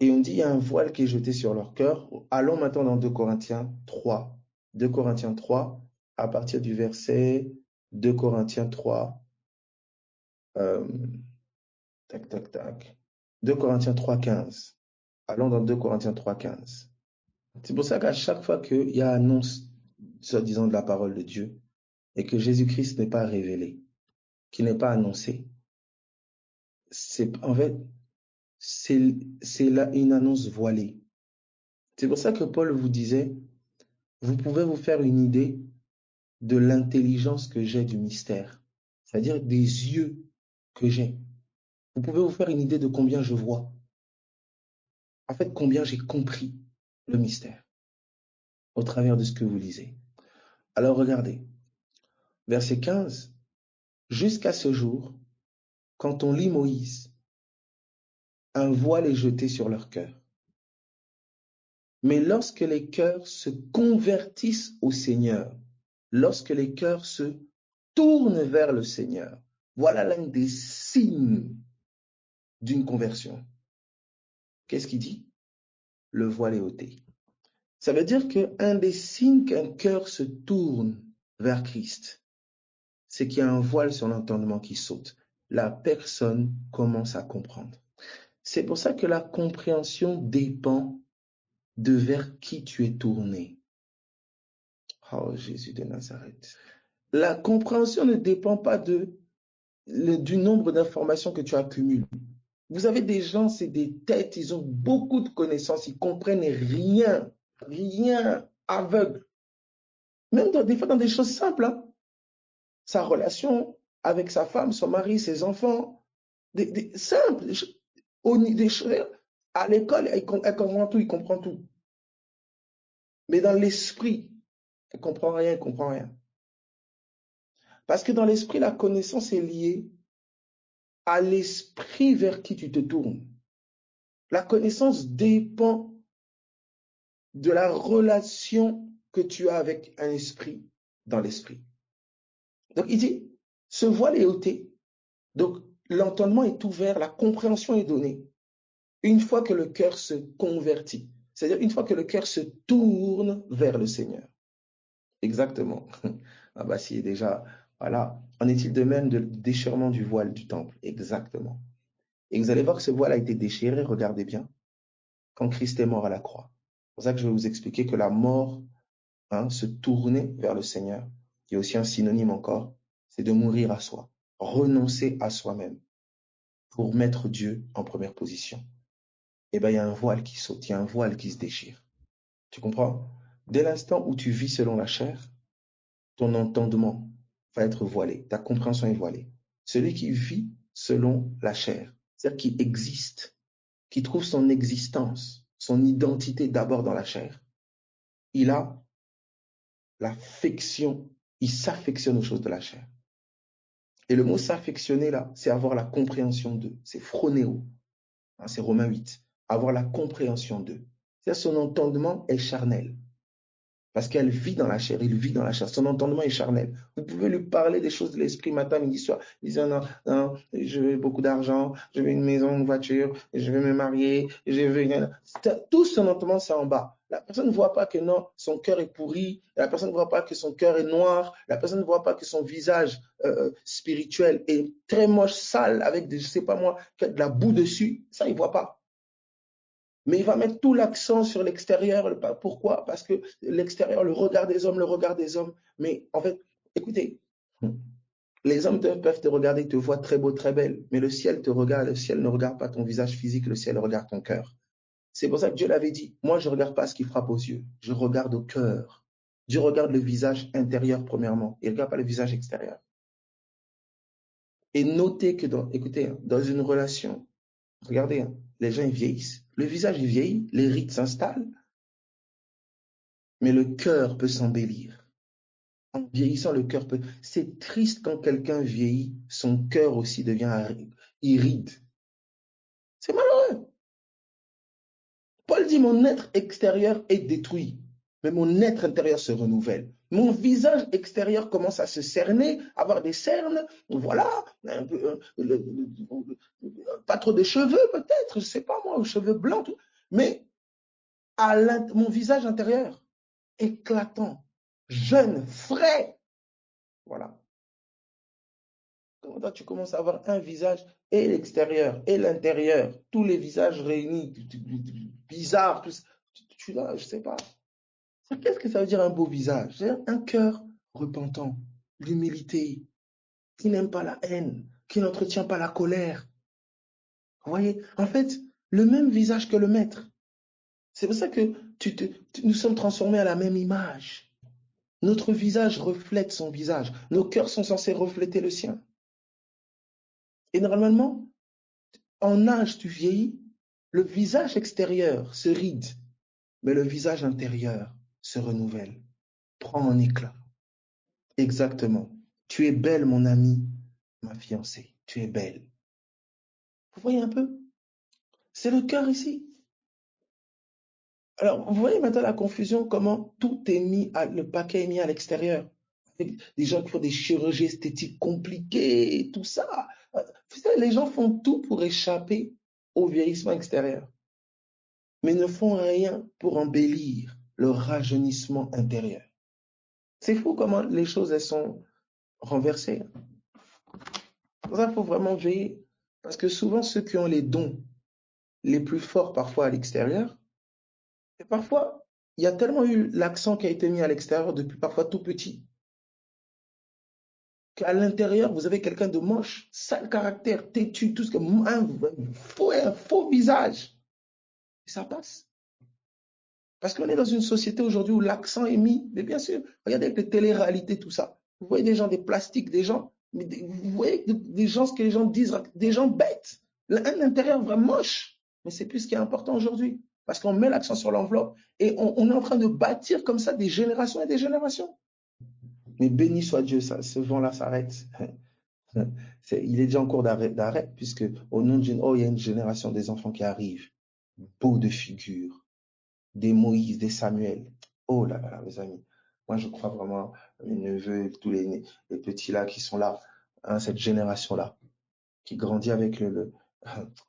Et on dit, il y a un voile qui est jeté sur leur cœur. Allons maintenant dans 2 Corinthiens 3. 2 Corinthiens 3, à partir du verset 2 Corinthiens 3. Tac, tac, tac. 2 Corinthiens 3, 15. Allons dans 2 Corinthiens 3, 15. C'est pour ça qu'à chaque fois qu'il y a annonce, soi-disant, de la parole de Dieu, et que Jésus-Christ n'est pas révélé, qui n'est pas annoncé, en fait, c'est là une annonce voilée. C'est pour ça que Paul vous disait, vous pouvez vous faire une idée de l'intelligence que j'ai du mystère, c'est-à-dire des yeux que j'ai. Vous pouvez vous faire une idée de combien je vois. En fait, combien j'ai compris le mystère au travers de ce que vous lisez. Alors regardez, verset 15, jusqu'à ce jour, quand on lit Moïse, un voile est jeté sur leur cœur. Mais lorsque les cœurs se convertissent au Seigneur, lorsque les cœurs se tournent vers le Seigneur, voilà l'un des signes d'une conversion. Qu'est-ce qu'il dit? Le voile est ôté. Ça veut dire qu'un des signes qu'un cœur se tourne vers Christ, c'est qu'il y a un voile sur l'entendement qui saute. La personne commence à comprendre. C'est pour ça que la compréhension dépend de vers qui tu es tourné. Oh Jésus de Nazareth. La compréhension ne dépend pas du nombre d'informations que tu accumules. Vous avez des gens, c'est des têtes, ils ont beaucoup de connaissances, ils comprennent rien, aveugle. Même des fois dans des choses simples, hein. Sa relation avec sa femme, son mari, ses enfants, simples, des choses. À l'école, elle comprend tout, il comprend tout. Mais dans l'esprit, elle comprend rien, elle comprend rien. Parce que dans l'esprit, la connaissance est liée à l'esprit vers qui tu te tournes. La connaissance dépend de la relation que tu as avec un esprit dans l'esprit. Donc il dit, ce voile est ôté. Donc l'entendement est ouvert, la compréhension est donnée. Une fois que le cœur se convertit, c'est-à-dire une fois que le cœur se tourne vers le Seigneur. Exactement. Ah bah si, déjà, voilà. En est-il de même de déchirement du voile du temple? Exactement. Et vous allez voir que ce voile a été déchiré, regardez bien, quand Christ est mort à la croix. C'est pour ça que je vais vous expliquer que la mort, se tourner vers le Seigneur, il y a aussi un synonyme encore, c'est de mourir à soi, renoncer à soi-même pour mettre Dieu en première position. Eh bien, il y a un voile qui saute, il y a un voile qui se déchire. Tu comprends? Dès l'instant où tu vis selon la chair, ton entendement va être voilé, ta compréhension est voilée. Celui qui vit selon la chair, c'est-à-dire qui existe, qui trouve son existence, son identité d'abord dans la chair, il a l'affection, il s'affectionne aux choses de la chair. Et le mot s'affectionner là, c'est avoir la compréhension d'eux, c'est phronéo, c'est Romains 8, avoir la compréhension d'eux. C'est-à-dire son entendement est charnel. Parce qu'elle vit dans la chair, il vit dans la chair. Son entendement est charnel. Vous pouvez lui parler des choses de l'esprit matin, midi, soir. Il dit non, non, je veux beaucoup d'argent, je veux une maison, une voiture, je veux me marier, je veux. Tout son entendement, c'est en bas. La personne ne voit pas que non, son cœur est pourri. La personne ne voit pas que son cœur est noir. La personne ne voit pas que son visage spirituel est très moche, sale, avec des, je sais pas moi, de la boue dessus. Ça, il ne voit pas. Mais il va mettre tout l'accent sur l'extérieur. Pourquoi? Parce que l'extérieur, le regard des hommes. Mais en fait, écoutez, les hommes peuvent te regarder, te voir très beau, très belle, mais le ciel te regarde. Le ciel ne regarde pas ton visage physique, le ciel regarde ton cœur. C'est pour ça que Dieu l'avait dit. Moi, je ne regarde pas ce qui frappe aux yeux, je regarde au cœur. Dieu regarde le visage intérieur premièrement, il ne regarde pas le visage extérieur. Et notez que écoutez, dans une relation, regardez, les gens ils vieillissent, le visage il vieillit, les rides s'installent, mais le cœur peut s'embellir. En vieillissant, le cœur peut. C'est triste quand quelqu'un vieillit, son cœur aussi devient irride. C'est malheureux. Paul dit, mon être extérieur est détruit, mais mon être intérieur se renouvelle. Mon visage extérieur commence à se cerner, avoir des cernes, voilà, pas trop de cheveux peut-être, je ne sais pas moi, cheveux blancs, tout, mais mon visage intérieur, éclatant, jeune, frais, voilà. Quand tu commences à avoir un visage, et l'extérieur, et l'intérieur, tous les visages réunis, bizarres, tu là, je sais pas. Qu'est-ce que ça veut dire un beau visage? C'est un cœur repentant, l'humilité, qui n'aime pas la haine, qui n'entretient pas la colère. Vous voyez, en fait, le même visage que le maître. C'est pour ça que nous sommes transformés à la même image. Notre visage reflète son visage. Nos cœurs sont censés refléter le sien. Et normalement, en âge, tu vieillis, le visage extérieur se ride, mais le visage intérieur se renouvelle, prend un éclat. Exactement. Tu es belle, mon ami, ma fiancée. Tu es belle. Vous voyez un peu? C'est le cœur ici. Alors, vous voyez maintenant la confusion, comment tout est mis, le paquet est mis à l'extérieur. Avec des gens qui font des chirurgies esthétiques compliquées, tout ça. Vous savez, les gens font tout pour échapper au vieillissement extérieur, mais ne font rien pour embellir le rajeunissement intérieur. C'est fou comment les choses elles sont renversées. Pour ça, il faut vraiment veiller. Parce que souvent, ceux qui ont les dons les plus forts parfois à l'extérieur, et parfois, il y a tellement eu l'accent qui a été mis à l'extérieur depuis parfois tout petit, qu'à l'intérieur, vous avez quelqu'un de moche, sale caractère, têtu, tout ce que un faux visage. Et ça passe. Parce qu'on est dans une société aujourd'hui où l'accent est mis, mais bien sûr, regardez avec les télé-réalités, tout ça. Vous voyez des gens, des plastiques, des gens, vous voyez des gens, ce que les gens disent, des gens bêtes. Un intérieur vraiment moche. Mais c'est plus ce qui est important aujourd'hui. Parce qu'on met l'accent sur l'enveloppe et on est en train de bâtir comme ça des générations et des générations. Mais béni soit Dieu, ça, ce vent-là s'arrête. Il est déjà en cours d'arrêt, puisque au nom de il y a une génération des enfants qui arrivent, beaux de figure, des Moïse, des Samuel. Oh là là, mes amis. Moi, je crois vraiment, mes neveux, tous les petits là qui sont là, hein, cette génération-là, qui grandit avec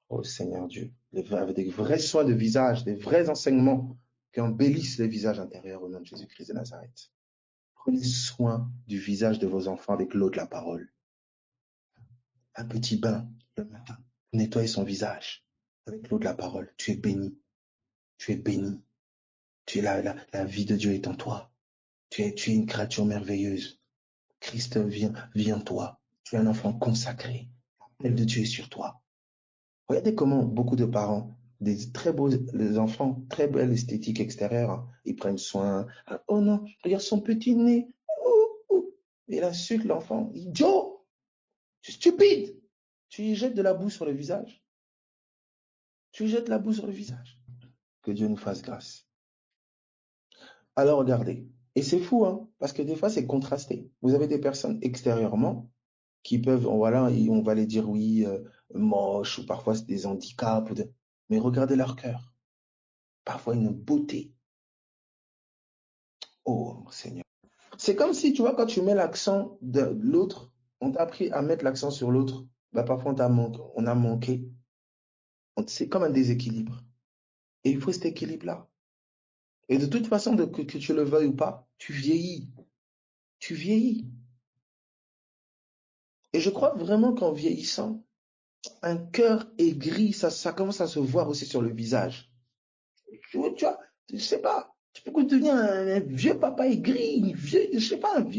oh Seigneur Dieu, avec des vrais soins de visage, des vrais enseignements qui embellissent les visages intérieurs au nom de Jésus-Christ de Nazareth. Prenez soin du visage de vos enfants avec l'eau de la parole. Un petit bain le matin, nettoyez son visage avec l'eau de la parole. Tu es béni, tu es béni. Tu es la vie de Dieu est en toi. Tu es une créature merveilleuse. Christ vit en toi. Tu es un enfant consacré. L'appel de Dieu est sur toi. Regardez comment beaucoup de parents, des très beaux les enfants, très belle esthétique extérieure, hein, ils prennent soin. Ah, oh non, regarde son petit nez. Il insulte l'enfant. Idiot, tu es stupide. Tu lui jettes de la boue sur le visage. Tu lui jettes la boue sur le visage. Que Dieu nous fasse grâce. Alors regardez. Et c'est fou, hein, parce que des fois c'est contrasté. Vous avez des personnes extérieurement qui peuvent, voilà, on va les dire oui, moches, ou parfois c'est des handicaps, mais regardez leur cœur. Parfois une beauté. Oh Seigneur. C'est comme si, tu vois, quand tu mets l'accent de l'autre, on t'a appris à mettre l'accent sur l'autre, bah, parfois on a manqué. C'est comme un déséquilibre. Et il faut cet équilibre-là. Et de toute façon, que tu le veuilles ou pas, tu vieillis. Tu vieillis. Et je crois vraiment qu'en vieillissant, un cœur aigri, ça commence à se voir aussi sur le visage. Tu vois, je sais pas, tu peux devenir un vieux papa aigri, une vieille, je sais pas, une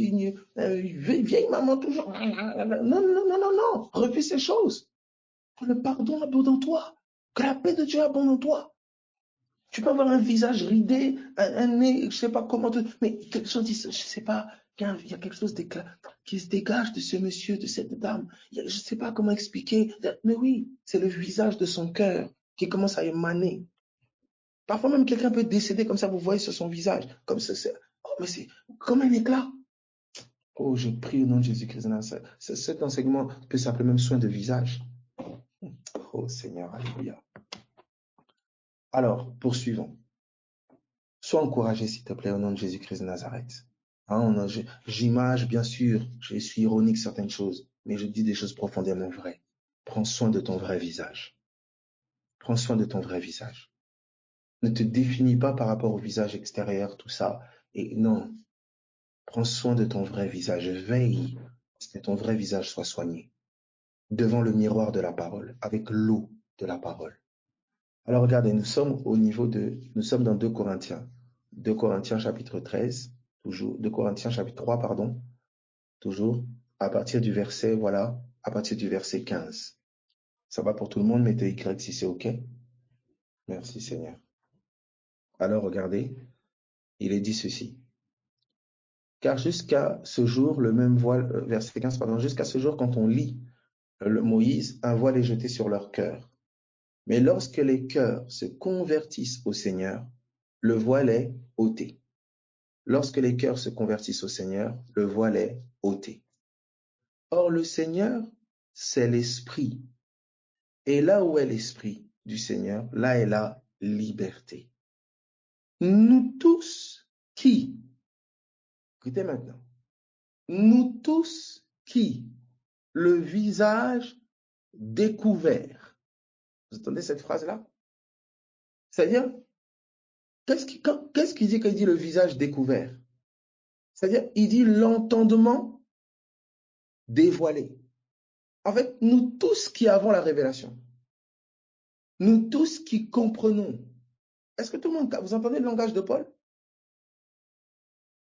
vieille maman toujours. Non, non, non, non, non, refais ces choses. Que le pardon abonde en toi. Que la paix de Dieu abonde en toi. Tu peux avoir un visage ridé, un nez, je sais pas comment, mais quelque chose, je sais pas, il y a quelque chose qui se dégage de ce monsieur, de cette dame. Je sais pas comment expliquer, mais oui, c'est le visage de son cœur qui commence à émaner. Parfois même quelqu'un peut décéder comme ça, vous voyez sur son visage, comme ça, oh, mais c'est comme un éclat. Oh, je prie au nom de Jésus-Christ. Cet enseignement peut s'appeler même soin de visage. Oh Seigneur, alléluia. Alors, poursuivons. Sois encouragé, s'il te plaît, au nom de Jésus-Christ de Nazareth. Hein, j'image, bien sûr, je suis ironique certaines choses, mais je dis des choses profondément vraies. Prends soin de ton vrai visage. Prends soin de ton vrai visage. Ne te définis pas par rapport au visage extérieur, tout ça. Et non, prends soin de ton vrai visage. Veille à ce que ton vrai visage soit soigné. Devant le miroir de la parole, avec l'eau de la parole. Alors regardez, nous sommes dans 2 Corinthiens. 2 Corinthiens chapitre 13, toujours, 2 Corinthiens chapitre 3, pardon, toujours, à partir du verset, voilà, à partir du verset 15. Ça va pour tout le monde, mettez Y si c'est OK. Merci Seigneur. Alors regardez, il est dit ceci. Car jusqu'à ce jour, le même voile, verset 15, pardon, jusqu'à ce jour, quand on lit le Moïse, un voile est jeté sur leur cœur. Mais lorsque les cœurs se convertissent au Seigneur, le voile est ôté. Lorsque les cœurs se convertissent au Seigneur, le voile est ôté. Or, le Seigneur, c'est l'Esprit. Et là où est l'Esprit du Seigneur, là est la liberté. Nous tous qui, écoutez maintenant, nous tous qui, le visage découvert. Vous entendez cette phrase-là? C'est-à-dire, qu'est-ce qu'il dit quand il dit le visage découvert? C'est-à-dire, il dit l'entendement dévoilé. En fait, nous tous qui avons la révélation, nous tous qui comprenons. Est-ce que tout le monde, vous entendez le langage de Paul?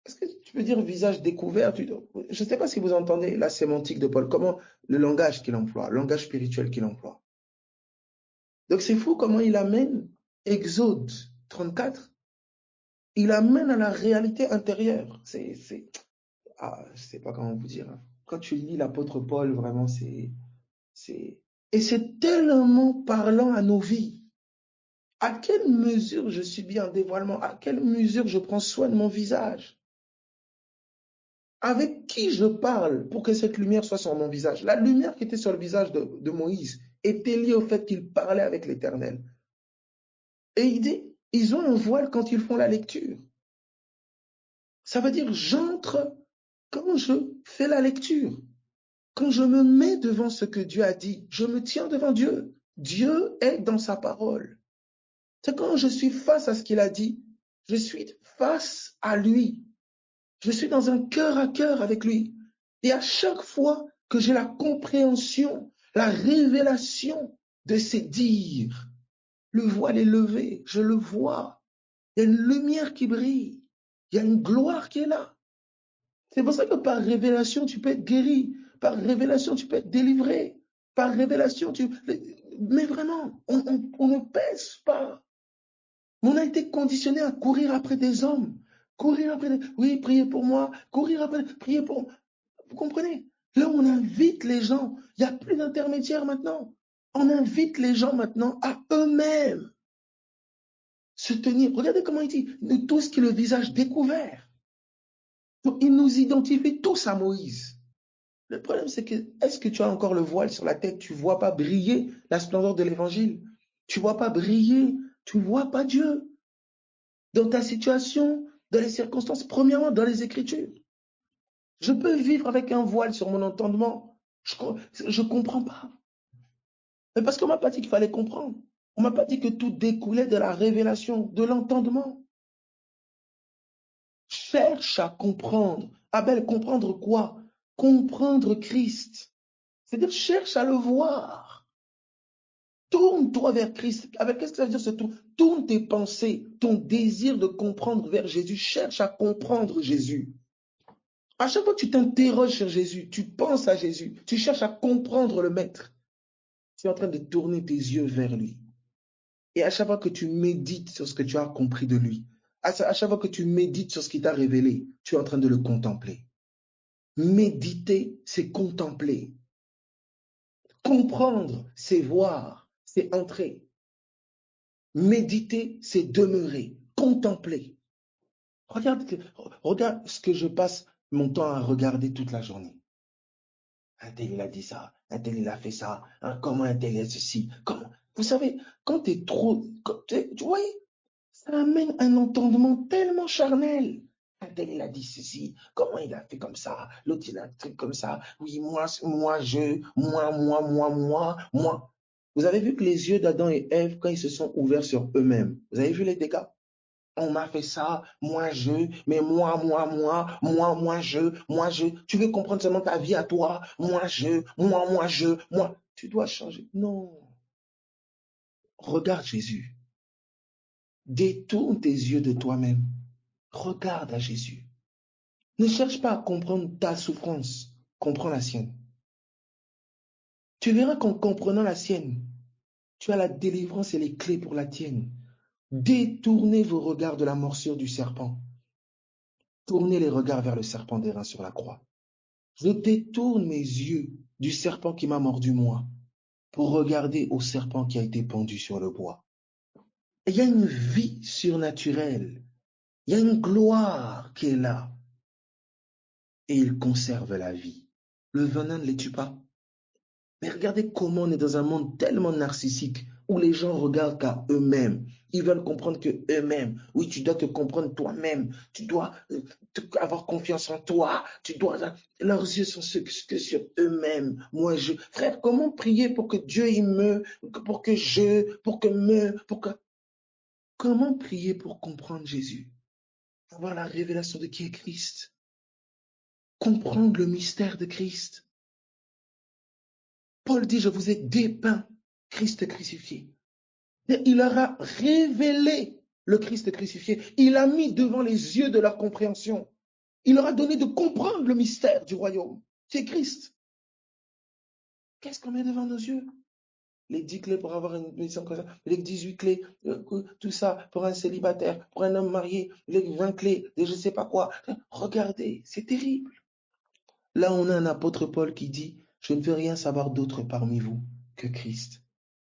Est-ce que tu peux dire visage découvert? Je ne sais pas si vous entendez la sémantique de Paul, comment le langage qu'il emploie, le langage spirituel qu'il emploie. Donc c'est fou comment il amène Exode 34, il amène à la réalité intérieure. Je ne sais pas comment vous dire. Quand tu lis l'apôtre Paul, vraiment, et c'est tellement parlant à nos vies. À quelle mesure je subis un dévoilement? À quelle mesure je prends soin de mon visage? Avec qui je parle pour que cette lumière soit sur mon visage? La lumière qui était sur le visage de Moïse était liée au fait qu'il parlait avec l'Éternel. Et il dit, ils ont un voile quand ils font la lecture. Ça veut dire, j'entre quand je fais la lecture, quand je me mets devant ce que Dieu a dit, je me tiens devant Dieu. Dieu est dans sa parole. C'est quand je suis face à ce qu'il a dit, je suis face à lui. Je suis dans un cœur à cœur avec lui. Et à chaque fois que j'ai la compréhension, la révélation de ses dires, le voile est levé, je le vois. Il y a une lumière qui brille. Il y a une gloire qui est là. C'est pour ça que par révélation, tu peux être guéri. Par révélation, tu peux être délivré. Par révélation, tu... Mais vraiment, on ne pèse pas. On a été conditionné à courir après des hommes. Courir après des... Oui, priez pour moi. Courir après... Priez pour moi. Vous comprenez? Là, on invite les gens. Il n'y a plus d'intermédiaires maintenant. On invite les gens maintenant à eux-mêmes se tenir. Regardez comment il dit. Nous tous qui le visage découvert. Donc, il nous identifie tous à Moïse. Le problème, c'est que, est-ce que tu as encore le voile sur la tête? Tu ne vois pas briller la splendeur de l'évangile. Tu ne vois pas briller. Tu ne vois pas Dieu. Dans ta situation, dans les circonstances, premièrement, dans les Écritures. Je peux vivre avec un voile sur mon entendement. Je ne comprends pas. Mais parce qu'on ne m'a pas dit qu'il fallait comprendre. On ne m'a pas dit que tout découlait de la révélation, de l'entendement. Cherche à comprendre. Abel, comprendre quoi? Comprendre Christ. C'est-à-dire, cherche à le voir. Tourne-toi vers Christ. Avec qu'est-ce que ça veut dire ce tour? Tourne tes pensées, ton désir de comprendre vers Jésus. Cherche à comprendre Jésus. À chaque fois que tu t'interroges sur Jésus, tu penses à Jésus, tu cherches à comprendre le Maître, tu es en train de tourner tes yeux vers lui. Et à chaque fois que tu médites sur ce que tu as compris de lui, à chaque fois que tu médites sur ce qu'il t'a révélé, tu es en train de le contempler. Méditer, c'est contempler. Comprendre, c'est voir, c'est entrer. Méditer, c'est demeurer, contempler. Regarde ce que je passe mon temps à regarder toute la journée. Un tel, il a dit ça. Un tel, il a fait ça. Comment un tel est ceci? Comment? Vous savez, quand tu es trop... tu vois, ça amène un entendement tellement charnel. Un tel, il a dit ceci. Comment il a fait comme ça? L'autre, il a un truc comme ça. Oui, moi, moi. Vous avez vu que les yeux d'Adam et Ève, quand ils se sont ouverts sur eux-mêmes, vous avez vu les dégâts? On m'a fait ça, mais moi, je. Tu veux comprendre seulement ta vie à toi, moi. Tu dois changer. Non. Regarde Jésus. Détourne tes yeux de toi-même. Regarde à Jésus. Ne cherche pas à comprendre ta souffrance. Comprends la sienne. Tu verras qu'en comprenant la sienne, tu as la délivrance et les clés pour la tienne. Détournez vos regards de la morsure du serpent. Tournez les regards vers le serpent d'airain sur la croix. Je détourne mes yeux du serpent qui m'a mordu moi pour regarder au serpent qui a été pendu sur le bois. Et il y a une vie surnaturelle, il y a une gloire qui est là et il conserve la vie. Le venin ne les tue pas. Mais regardez comment on est dans un monde tellement narcissique où les gens regardent qu'à eux-mêmes. Ils veulent comprendre que eux-mêmes. Oui, tu dois te comprendre toi-même. Tu dois avoir confiance en toi. Leurs yeux sont que sur eux-mêmes. Frère, comment prier pour que Dieu Comment prier pour comprendre Jésus? Avoir la révélation de qui est Christ. Comprendre le mystère de Christ. Paul dit, je vous ai dépeint Christ crucifié. Et il leur a révélé le Christ crucifié. Il a mis devant les yeux de leur compréhension. Il leur a donné de comprendre le mystère du royaume. C'est Christ. Qu'est-ce qu'on met devant nos yeux? Les 10 clés pour avoir une maison comme ça, les 18 clés, tout ça pour un célibataire, pour un homme marié, les 20 clés, les je ne sais pas quoi. Regardez, c'est terrible. Là, on a un apôtre Paul qui dit, je ne veux rien savoir d'autre parmi vous que Christ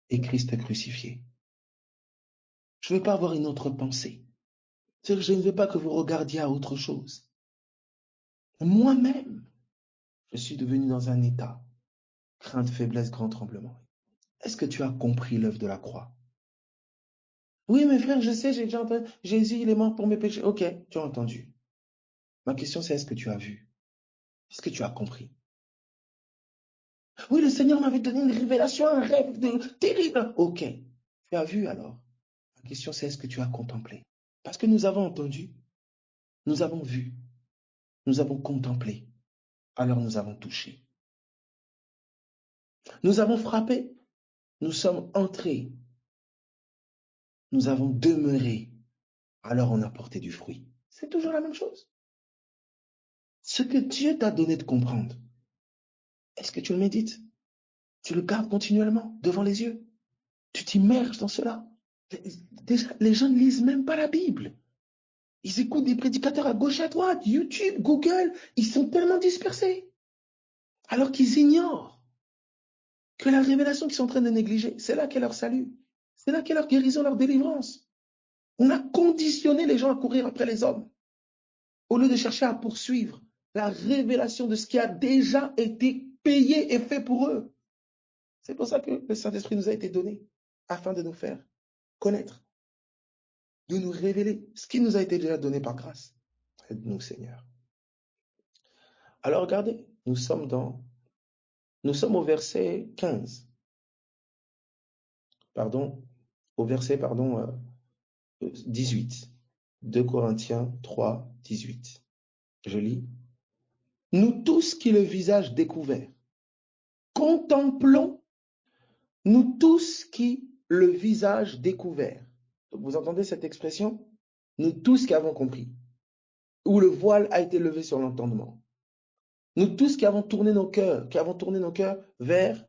et Christ crucifié. Je ne veux pas avoir une autre pensée. C'est-à-dire, je ne veux pas que vous regardiez à autre chose. Moi-même, je suis devenu dans un état, crainte, faiblesse, grand tremblement. Est-ce que tu as compris l'œuvre de la croix? Oui, mes frères, je sais, j'ai déjà entendu. Jésus, il est mort pour mes péchés. Ok, tu as entendu. Ma question, c'est est-ce que tu as vu? Est-ce que tu as compris? Oui, le Seigneur m'avait donné une révélation, un rêve terrible. Ok, tu as vu alors. La question c'est est-ce que tu as contemplé? Parce que nous avons entendu, nous avons vu, nous avons contemplé, alors nous avons touché. Nous avons frappé, nous sommes entrés, nous avons demeuré, alors on a porté du fruit. C'est toujours la même chose. Ce que Dieu t'a donné de comprendre, est-ce que tu le médites? Tu le gardes continuellement devant les yeux? Tu t'immerges dans cela? Déjà, les gens ne lisent même pas la Bible. Ils écoutent des prédicateurs à gauche et à droite, YouTube, Google, ils sont tellement dispersés. Alors qu'ils ignorent que la révélation qu'ils sont en train de négliger, c'est là qu'est leur salut. C'est là qu'est leur guérison, leur délivrance. On a conditionné les gens à courir après les hommes, au lieu de chercher à poursuivre la révélation de ce qui a déjà été payé et fait pour eux. C'est pour ça que le Saint-Esprit nous a été donné, afin de nous faire connaître, de nous révéler ce qui nous a été déjà donné par grâce. Aide-nous, Seigneur. Alors regardez, nous sommes au verset 15. Au verset 18. 2 Corinthiens 3, 18. Je lis. Nous tous qui le visage découvert, contemplons, nous tous qui le visage découvert. Vous entendez cette expression? Nous tous qui avons compris, où le voile a été levé sur l'entendement. Nous tous qui avons tourné nos cœurs, vers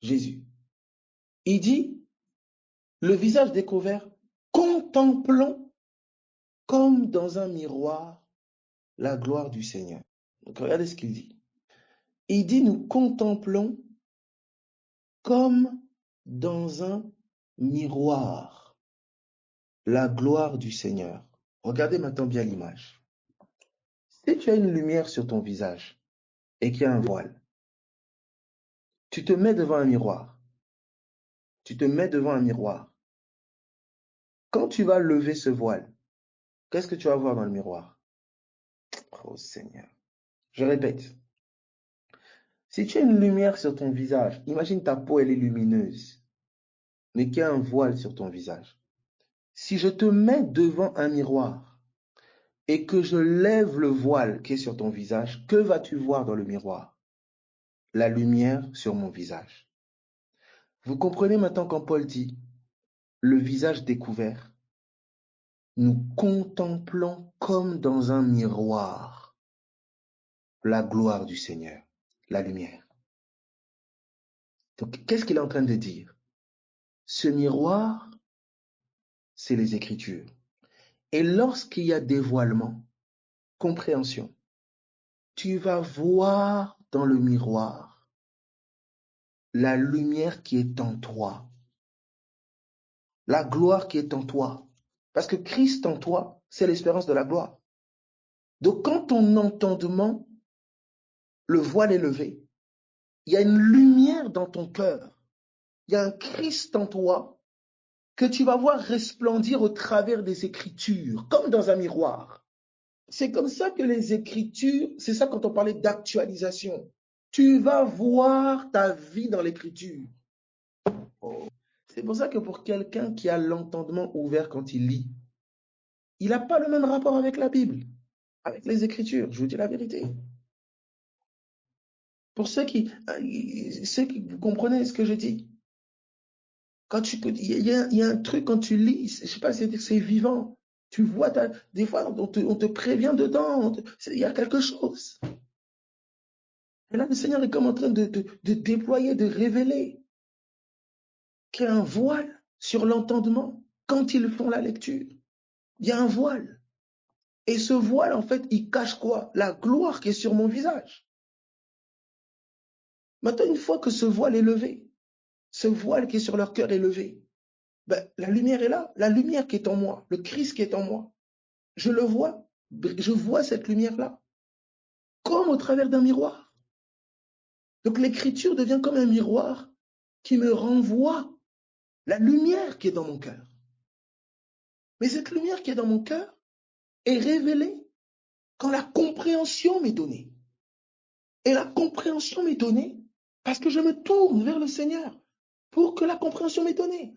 Jésus. Il dit, le visage découvert, contemplons comme dans un miroir la gloire du Seigneur. Donc regardez ce qu'il dit. Il dit, nous contemplons comme dans un miroir la gloire du Seigneur. Regardez maintenant bien l'image. Si tu as une lumière sur ton visage et qu'il y a un voile, tu te mets devant un miroir. Quand tu vas lever ce voile, qu'est-ce que tu vas voir dans le miroir? Oh Seigneur. Je répète. Si tu as une lumière sur ton visage, imagine ta peau, elle est lumineuse, mais qu'il y a un voile sur ton visage. Si je te mets devant un miroir et que je lève le voile qui est sur ton visage, que vas-tu voir dans le miroir? La lumière sur mon visage. Vous comprenez maintenant quand Paul dit, le visage découvert, nous contemplons comme dans un miroir la gloire du Seigneur, la lumière. Donc, qu'est-ce qu'il est en train de dire? Ce miroir, c'est les Écritures. Et lorsqu'il y a dévoilement, compréhension, tu vas voir dans le miroir la lumière qui est en toi, la gloire qui est en toi. Parce que Christ en toi, c'est l'espérance de la gloire. Donc quand ton entendement, le voile est levé, il y a une lumière dans ton cœur, il y a un Christ en toi que tu vas voir resplendir au travers des Écritures, comme dans un miroir. C'est comme ça que les Écritures, c'est ça quand on parlait d'actualisation. Tu vas voir ta vie dans l'Écriture. Oh. C'est pour ça que pour quelqu'un qui a l'entendement ouvert quand il lit, il n'a pas le même rapport avec la Bible, avec les Écritures, je vous dis la vérité. Pour ceux qui vous comprenez ce que je dis. Il y a un truc quand tu lis, je ne sais pas, c'est vivant. Tu vois, des fois, on te prévient dedans, il y a quelque chose. Et là, le Seigneur est comme en train de déployer, de révéler qu'il y a un voile sur l'entendement quand ils font la lecture. Il y a un voile. Et ce voile, en fait, il cache quoi? La gloire qui est sur mon visage. Maintenant, une fois que ce voile est levé, ce voile qui est sur leur cœur est levé, ben, la lumière est là, la lumière qui est en moi, le Christ qui est en moi. Je le vois, je vois cette lumière-là, comme au travers d'un miroir. Donc l'écriture devient comme un miroir qui me renvoie la lumière qui est dans mon cœur. Mais cette lumière qui est dans mon cœur est révélée quand la compréhension m'est donnée. Et la compréhension m'est donnée parce que je me tourne vers le Seigneur pour que la compréhension m'est donnée.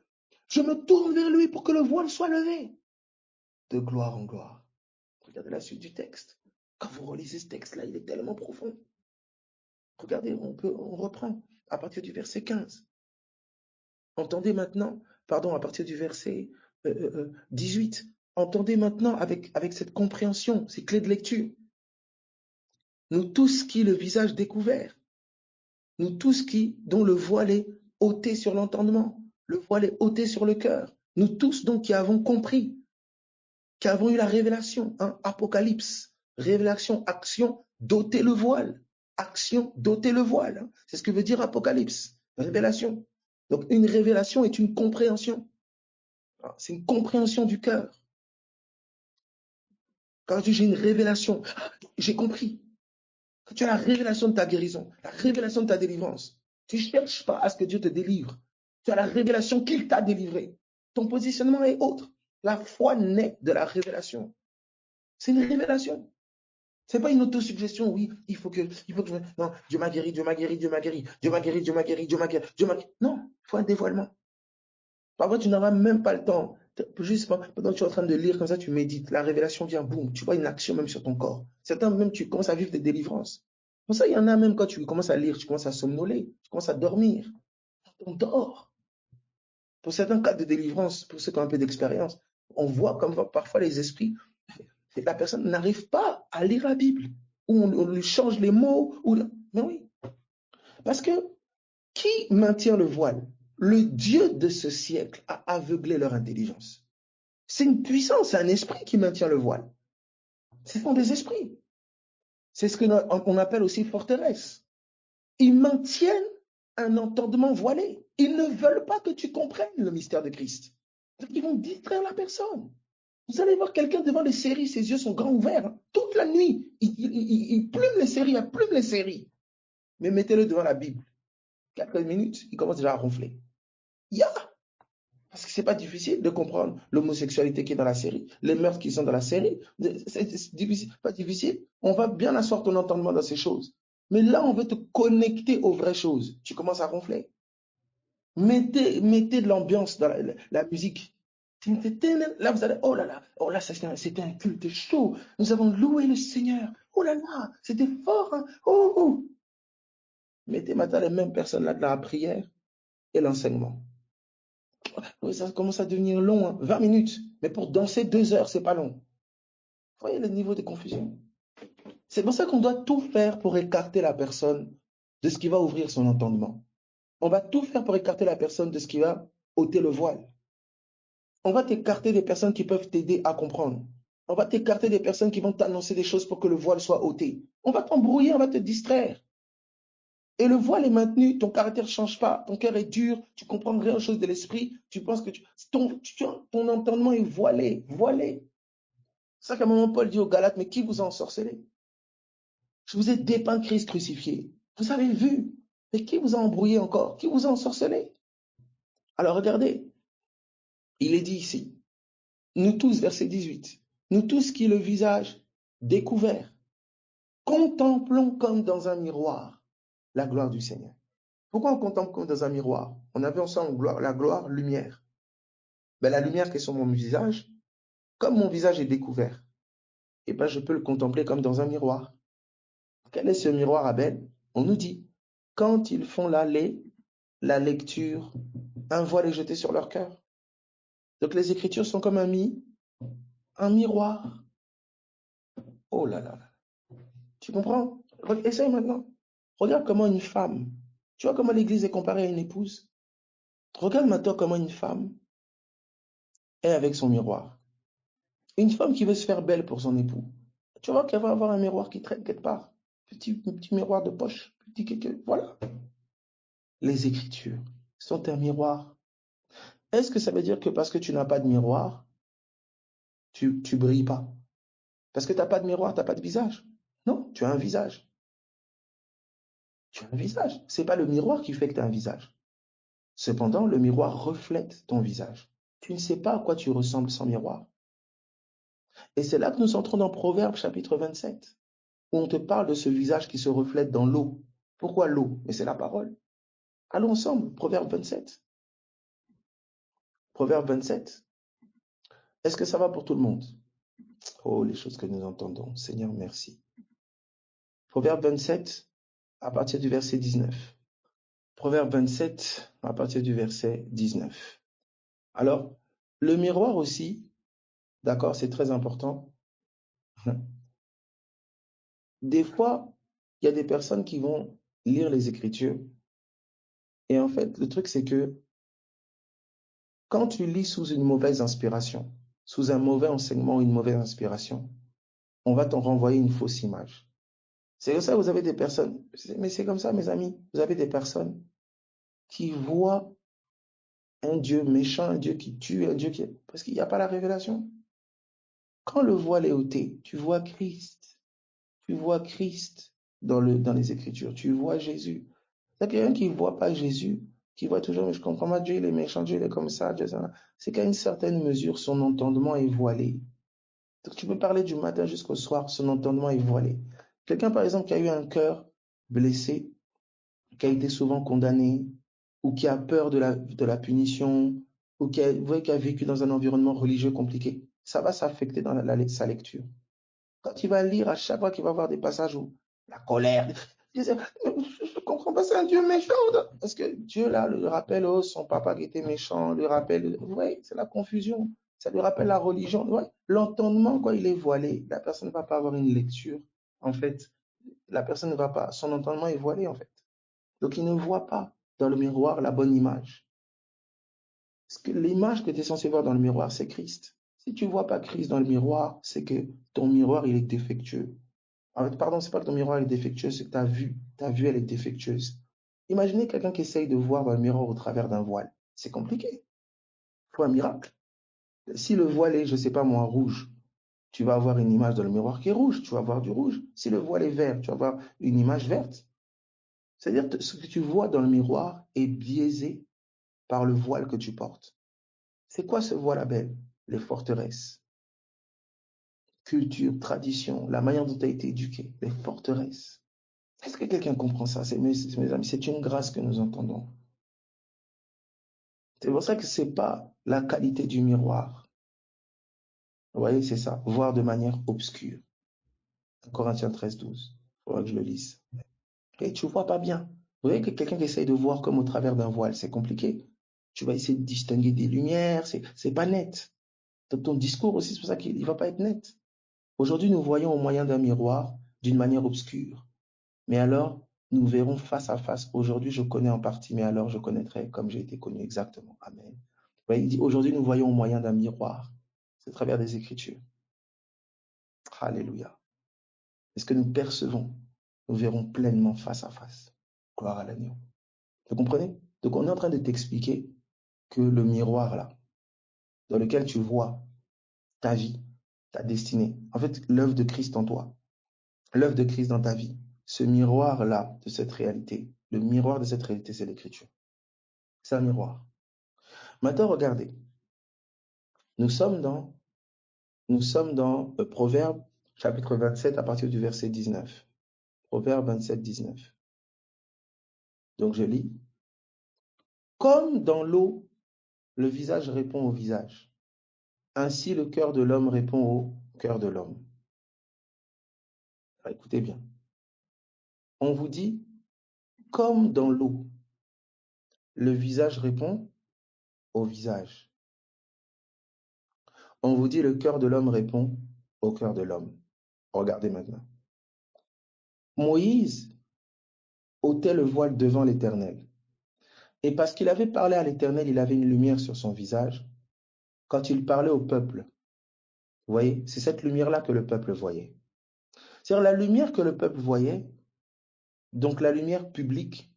Je me tourne vers lui pour que le voile soit levé. De gloire en gloire. Regardez la suite du texte. Quand vous relisez ce texte-là, il est tellement profond. Regardez, on reprend à partir du verset 15. Entendez maintenant, pardon, à partir du verset 18. Entendez maintenant avec cette compréhension, ces clés de lecture. Nous tous qui le visage découvert, nous tous qui, dont le voile est ôté sur l'entendement, le voile est ôté sur le cœur, nous tous donc qui avons compris, qui avons eu la révélation, Apocalypse, révélation, action, d'ôter le voile, action, d'ôter le voile, c'est ce que veut dire Apocalypse, révélation. Donc une révélation est une compréhension, c'est une compréhension du cœur. Quand j'ai une révélation, j'ai compris. Quand tu as la révélation de ta guérison, la révélation de ta délivrance, tu ne cherches pas à ce que Dieu te délivre. Tu as la révélation qu'il t'a délivré. Ton positionnement est autre. La foi naît de la révélation. C'est une révélation. Ce n'est pas une autosuggestion, oui, il faut que non, Dieu m'a guéri, Dieu m'a guéri, Dieu m'a guéri, Dieu m'a guéri, Dieu m'a guéri, Dieu m'a guéri, Dieu m'a guéri. Non, il faut un dévoilement. Parfois, tu n'auras même pas le temps. Juste pendant que tu es en train de lire comme ça, tu médites. La révélation vient, boum, tu vois une action même sur ton corps. Certains même, tu commences à vivre des délivrances. Pour ça, il y en a même quand tu commences à lire, tu commences à somnoler, tu commences à dormir. On dort. Pour certains cas de délivrance, pour ceux qui ont un peu d'expérience, on voit comme parfois les esprits, la personne n'arrive pas à lire la Bible. Ou on lui change les mots. Mais oui. Parce que qui maintient le voile? Le Dieu de ce siècle a aveuglé leur intelligence. C'est une puissance, c'est un esprit qui maintient le voile. Ce sont des esprits. C'est ce qu'on appelle aussi forteresse. Ils maintiennent un entendement voilé. Ils ne veulent pas que tu comprennes le mystère de Christ. Donc ils vont distraire la personne. Vous allez voir quelqu'un devant les séries, ses yeux sont grands ouverts. Toute la nuit, il plume les séries, il plume les séries. Mais mettez-le devant la Bible. 4 minutes, il commence déjà à ronfler. Parce que c'est pas difficile de comprendre l'homosexualité qui est dans la série, les meurtres qui sont dans la série. C'est difficile, pas difficile. On va bien asseoir ton entendement dans ces choses. Mais là, on veut te connecter aux vraies choses. Tu commences à ronfler. Mettez de l'ambiance dans la musique. Là, vous allez, oh là, c'était un culte chaud. Nous avons loué le Seigneur. Oh là là, c'était fort. Hein? Oh. Mettez maintenant les mêmes personnes là de la prière et l'enseignement. Ça commence à devenir long, hein. 20 minutes. Mais pour danser 2 heures, c'est pas long. Vous voyez le niveau de confusion. C'est pour ça qu'on doit tout faire pour écarter la personne de ce qui va ouvrir son entendement. On va tout faire pour écarter la personne de ce qui va ôter le voile. On va t'écarter des personnes qui peuvent t'aider à comprendre. On va t'écarter des personnes qui vont t'annoncer des choses pour que le voile soit ôté. On va t'embrouiller, on va te distraire. Et le voile est maintenu, ton caractère ne change pas, ton cœur est dur, tu ne comprends rien aux choses de l'esprit, tu penses que ton entendement est voilé. C'est ça qu'à un moment Paul dit aux Galates, mais qui vous a ensorcelé? Je vous ai dépeint Christ crucifié. Vous avez vu, mais qui vous a embrouillé encore? Qui vous a ensorcelé? Alors regardez, il est dit ici, nous tous, verset 18, nous tous qui le visage découvert, contemplons comme dans un miroir la gloire du Seigneur. Pourquoi on contemple comme dans un miroir? On avait ensemble la gloire, lumière. Ben, la lumière qui est sur mon visage, comme mon visage est découvert, et ben, je peux le contempler comme dans un miroir. Quel est ce miroir, Abel? On nous dit, quand ils font la lecture, un voile est jeté sur leur cœur. Donc les Écritures sont comme un miroir. Oh là là. Tu comprends? Essaye maintenant. Regarde comment une femme, tu vois comment l'Église est comparée à une épouse? Regarde maintenant comment une femme est avec son miroir. Une femme qui veut se faire belle pour son époux, tu vois qu'elle va avoir un miroir qui traîne quelque part. Petit miroir de poche. Voilà. Les Écritures sont un miroir. Est-ce que ça veut dire que parce que tu n'as pas de miroir, tu brilles pas? Parce que tu n'as pas de miroir, tu n'as pas de visage? Non, tu as un visage. Tu as un visage. Ce n'est pas le miroir qui fait que tu as un visage. Cependant, le miroir reflète ton visage. Tu ne sais pas à quoi tu ressembles sans miroir. Et c'est là que nous entrons dans Proverbes chapitre 27. où on te parle de ce visage qui se reflète dans l'eau. Pourquoi l'eau? Mais c'est la parole. Allons ensemble, Proverbe 27. Proverbe 27. Est-ce que ça va pour tout le monde? Oh, les choses que nous entendons. Seigneur, merci. Proverbe 27, à partir du verset 19. Proverbe 27, à partir du verset 19. Alors, le miroir aussi, d'accord, c'est très important. Des fois, il y a des personnes qui vont lire les Écritures. Et en fait, le truc, c'est que quand tu lis sous une mauvaise inspiration, sous un mauvais enseignement ou une mauvaise inspiration, on va t'en renvoyer une fausse image. C'est comme ça que vous avez des personnes, mais c'est comme ça, mes amis, vous avez des personnes qui voient un Dieu méchant, un Dieu qui tue, un Dieu qui... Parce qu'il n'y a pas la révélation. Quand le voile est ôté, tu vois Christ. Tu vois Christ dans les Écritures. Tu vois Jésus. Il y a quelqu'un qui ne voit pas Jésus, qui voit toujours, mais je comprends pas, Dieu il est méchant, Dieu il est comme ça, Dieu ça. C'est qu'à une certaine mesure, son entendement est voilé. Donc tu peux parler du matin jusqu'au soir, son entendement est voilé. Quelqu'un, par exemple, qui a eu un cœur blessé, qui a été souvent condamné, ou qui a peur de la punition, ou qui a vécu dans un environnement religieux compliqué, ça va s'affecter dans sa lecture. Quand il va lire, à chaque fois qu'il va voir des passages où la colère, je ne comprends pas, c'est un Dieu méchant. Parce que Dieu, là, le rappelle, oh, son papa qui était méchant, lui rappelle, oui, c'est la confusion. Ça lui rappelle la religion. Ouais. L'entendement, quand il est voilé, la personne ne va pas avoir une lecture. En fait, la personne ne va pas, son entendement est voilé, en fait. Donc, il ne voit pas dans le miroir la bonne image. Parce que l'image que tu es censé voir dans le miroir, c'est Christ. Si tu ne vois pas Christ dans le miroir, c'est que ton miroir, il est défectueux. En fait, pardon, c'est pas que ton miroir est défectueux, c'est que ta vue, elle est défectueuse. Imaginez quelqu'un qui essaye de voir dans le miroir au travers d'un voile. C'est compliqué. Il faut un miracle. Si le voile est, je ne sais pas moi, rouge, tu vas avoir une image dans le miroir qui est rouge, tu vas voir du rouge. Si le voile est vert, tu vas avoir une image verte. C'est-à-dire que ce que tu vois dans le miroir est biaisé par le voile que tu portes. C'est quoi ce voile, Abel? Les forteresses. Culture, tradition, la manière dont tu as été éduqué, les forteresses. Est-ce que quelqu'un comprend ça? Mes amis, c'est une grâce que nous entendons. C'est pour ça que ce n'est pas la qualité du miroir. Vous voyez, c'est ça, voir de manière obscure. Corinthiens 13, 12. Il faudra que je le lise. Et tu ne vois pas bien. Vous voyez que quelqu'un qui essaye de voir comme au travers d'un voile, c'est compliqué. Tu vas essayer de distinguer des lumières, c'est pas net. Ton discours aussi, c'est pour ça qu'il ne va pas être net. Aujourd'hui, nous voyons au moyen d'un miroir d'une manière obscure. Mais alors, nous verrons face à face. Aujourd'hui, je connais en partie, mais alors je connaîtrai comme j'ai été connu exactement. Amen. Ouais, il dit, aujourd'hui, nous voyons au moyen d'un miroir. C'est à travers des Écritures. Alléluia. Est-ce que nous percevons? Nous verrons pleinement face à face. Gloire à l'agneau. Vous comprenez? Donc, on est en train de t'expliquer que le miroir, là, dans lequel tu vois ta vie, ta destinée, en fait, l'œuvre de Christ en toi, l'œuvre de Christ dans ta vie, ce miroir-là de cette réalité, le miroir de cette réalité, c'est l'Écriture. C'est un miroir. Maintenant, regardez. Nous sommes dans Proverbe chapitre 27 à partir du verset 19. Proverbe 27, 19. Donc je lis. Comme dans l'eau, le visage répond au visage. Ainsi le cœur de l'homme répond au cœur de l'homme. Écoutez bien. On vous dit, comme dans l'eau, le visage répond au visage. On vous dit, le cœur de l'homme répond au cœur de l'homme. Regardez maintenant. Moïse ôtait le voile devant l'Éternel. Et parce qu'il avait parlé à l'Éternel, il avait une lumière sur son visage. Quand il parlait au peuple, vous voyez, c'est cette lumière-là que le peuple voyait. C'est-à-dire la lumière que le peuple voyait, donc la lumière publique,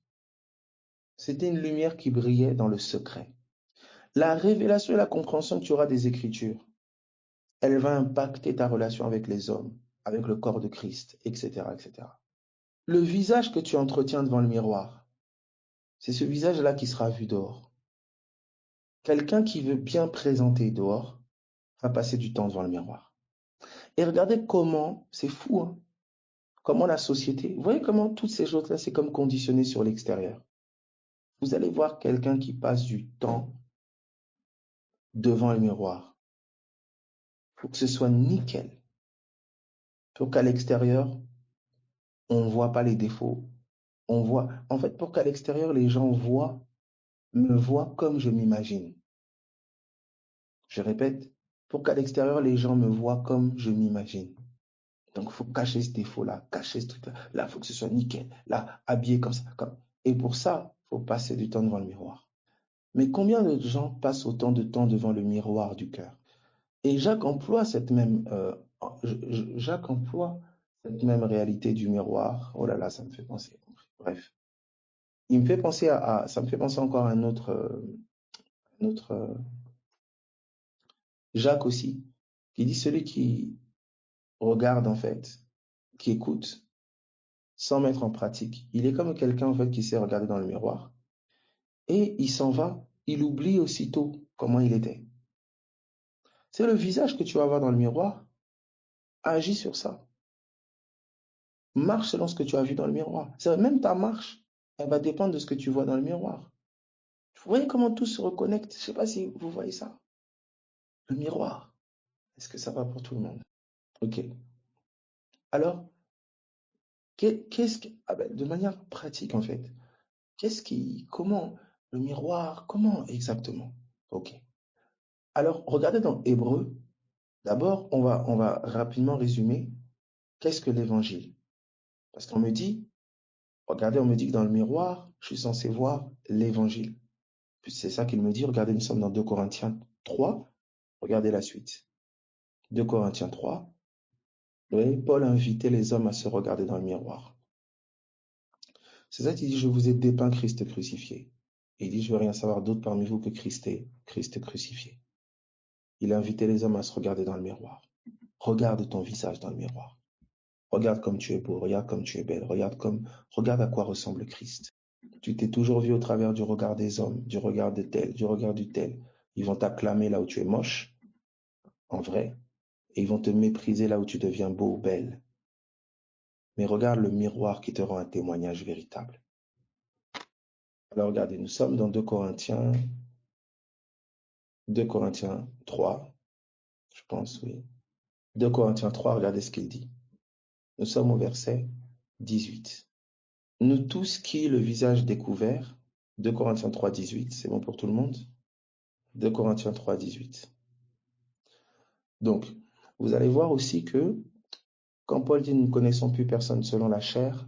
c'était une lumière qui brillait dans le secret. La révélation et la compréhension que tu auras des Écritures, elle va impacter ta relation avec les hommes, avec le corps de Christ, etc., etc. Le visage que tu entretiens devant le miroir, c'est ce visage-là qui sera vu dehors. Quelqu'un qui veut bien présenter dehors va passer du temps devant le miroir. Et regardez comment, c'est fou, hein? comment la société, vous voyez comment toutes ces choses-là, c'est comme conditionné sur l'extérieur. Vous allez voir quelqu'un qui passe du temps devant le miroir. Il faut que ce soit nickel. Il faut qu'à l'extérieur, on ne voit pas les défauts. On voit, en fait, pour qu'à l'extérieur, les gens me voient comme je m'imagine. Je répète, pour qu'à l'extérieur, les gens me voient comme je m'imagine. Donc, il faut cacher ce défaut-là, cacher ce truc-là. Là, il faut que ce soit nickel. Là, habillé comme ça. Et pour ça, il faut passer du temps devant le miroir. Mais combien de gens passent autant de temps devant le miroir du cœur? Et Jacques emploie Jacques emploie cette même réalité du miroir. Oh là là, ça me fait penser. Bref. Ça me fait penser encore à un autre Jacques aussi, qui dit celui qui regarde en fait, qui écoute, sans mettre en pratique. Il est comme quelqu'un en fait qui sait regarder dans le miroir et il s'en va, il oublie aussitôt comment il était. C'est le visage que tu vas voir dans le miroir, agis sur ça. Marche selon ce que tu as vu dans le miroir. C'est vrai, même ta marche, elle va dépendre de ce que tu vois dans le miroir. Vous voyez comment tout se reconnecte? Je ne sais pas si vous voyez ça. Le miroir. Est-ce que ça va pour tout le monde? Ok. Alors, de manière pratique en fait, comment, le miroir, comment exactement? Ok. Alors, regardez dans Hébreu. D'abord, on va rapidement résumer qu'est-ce que l'évangile. Parce qu'on me dit, regardez, on me dit que dans le miroir, je suis censé voir l'évangile. C'est ça qu'il me dit. Regardez, nous sommes dans 2 Corinthiens 3. Regardez la suite. 2 Corinthiens 3. Vous voyez, Paul a invité les hommes à se regarder dans le miroir. C'est ça qu'il dit, je vous ai dépeint Christ crucifié. Et il dit, je veux rien savoir d'autre parmi vous que Christ crucifié. Il a invité les hommes à se regarder dans le miroir. Regarde ton visage dans le miroir. Regarde comme tu es beau, regarde comme tu es belle, regarde à quoi ressemble Christ. Tu t'es toujours vu au travers du regard des hommes, du regard de tel, du regard du tel. Ils vont t'acclamer là où tu es moche, en vrai, et ils vont te mépriser là où tu deviens beau ou belle. Mais regarde le miroir qui te rend un témoignage véritable. Alors regardez, nous sommes dans 2 Corinthiens 3, je pense, oui. 2 Corinthiens 3, regardez ce qu'il dit. Nous sommes au verset 18. Nous tous qui, le visage découvert, 2 Corinthiens 3, 18, c'est bon pour tout le monde? 2 Corinthiens 3, 18. Donc, vous allez voir aussi que quand Paul dit « nous ne connaissons plus personne selon la chair »,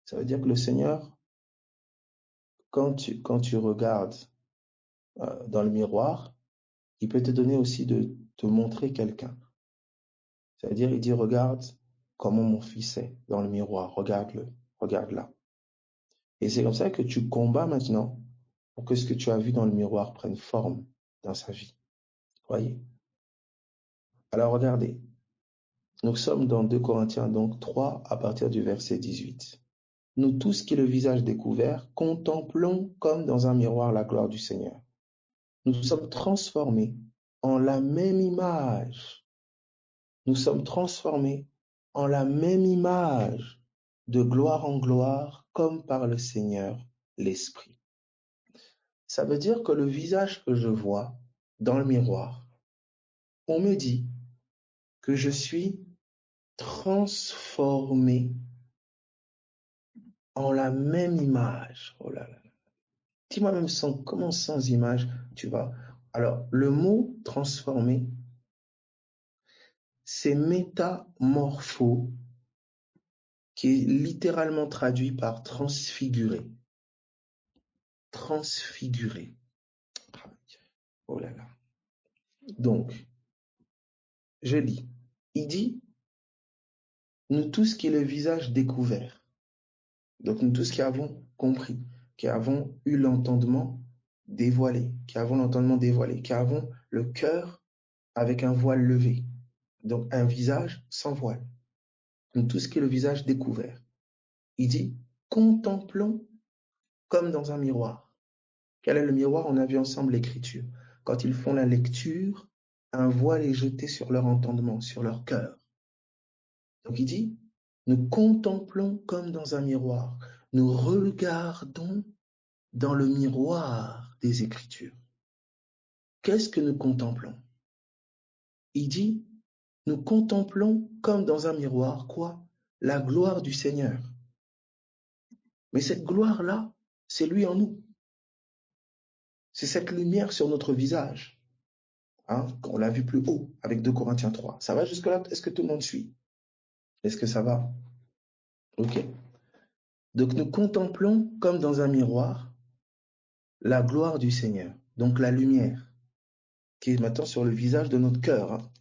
ça veut dire que le Seigneur, quand tu regardes dans le miroir, il peut te donner aussi de te montrer quelqu'un. C'est-à-dire, il dit « regarde comment mon fils est dans le miroir, regarde-le, regarde-la ». Et c'est comme ça que tu combats maintenant pour que ce que tu as vu dans le miroir prenne forme dans sa vie. Voyez? Alors regardez, nous sommes dans 2 Corinthiens donc 3 à partir du verset 18. Nous tous qui le visage découvert, contemplons comme dans un miroir la gloire du Seigneur. Nous sommes transformés en la même image. Nous sommes transformés en la même image de gloire en gloire comme par le Seigneur l'Esprit. Ça veut dire que le visage que je vois dans le miroir, on me dit que je suis transformé en la même image. Oh là là. Dis-moi même comment sans image tu vas. Alors, le mot transformé, c'est métamorpho, qui est littéralement traduit par transfiguré. Transfiguré. Oh là là. Donc, je lis. Il dit, nous tous qui le visage découvert. Donc, nous tous qui avons compris, qui avons eu l'entendement dévoilé, qui avons le cœur avec un voile levé. Donc, un visage sans voile. Nous tous qui le visage découvert. Il dit, contemplons comme dans un miroir. Quel est le miroir? On a vu ensemble l'écriture. Quand ils font la lecture, un voile est jeté sur leur entendement, sur leur cœur. Donc il dit, Nous contemplons comme dans un miroir. Nous regardons dans le miroir des Écritures. Qu'est-ce que nous contemplons? Il dit, nous contemplons comme dans un miroir, quoi? La gloire du Seigneur. Mais cette gloire-là, c'est lui en nous. C'est cette lumière sur notre visage. Hein, on l'a vu plus haut avec 2 Corinthiens 3. Ça va jusque-là? Est-ce que tout le monde suit? Est-ce que ça va? Ok. Donc nous contemplons comme dans un miroir la gloire du Seigneur. Donc la lumière qui est maintenant sur le visage de notre cœur. Hein.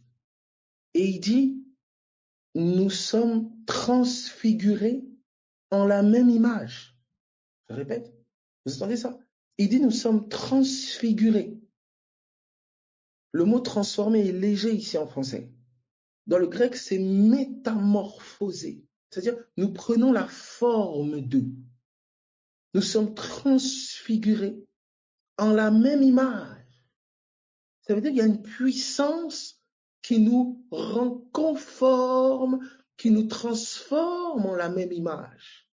Et il dit, nous sommes transfigurés en la même image. Je répète, vous entendez ça? Il dit, nous sommes transfigurés. Le mot transformé est léger ici en français. Dans le grec, c'est métamorphosé. C'est-à-dire, nous prenons la forme d'eux. Nous sommes transfigurés en la même image. Ça veut dire qu'il y a une puissance qui nous rend conformes, qui nous transforme en la même image.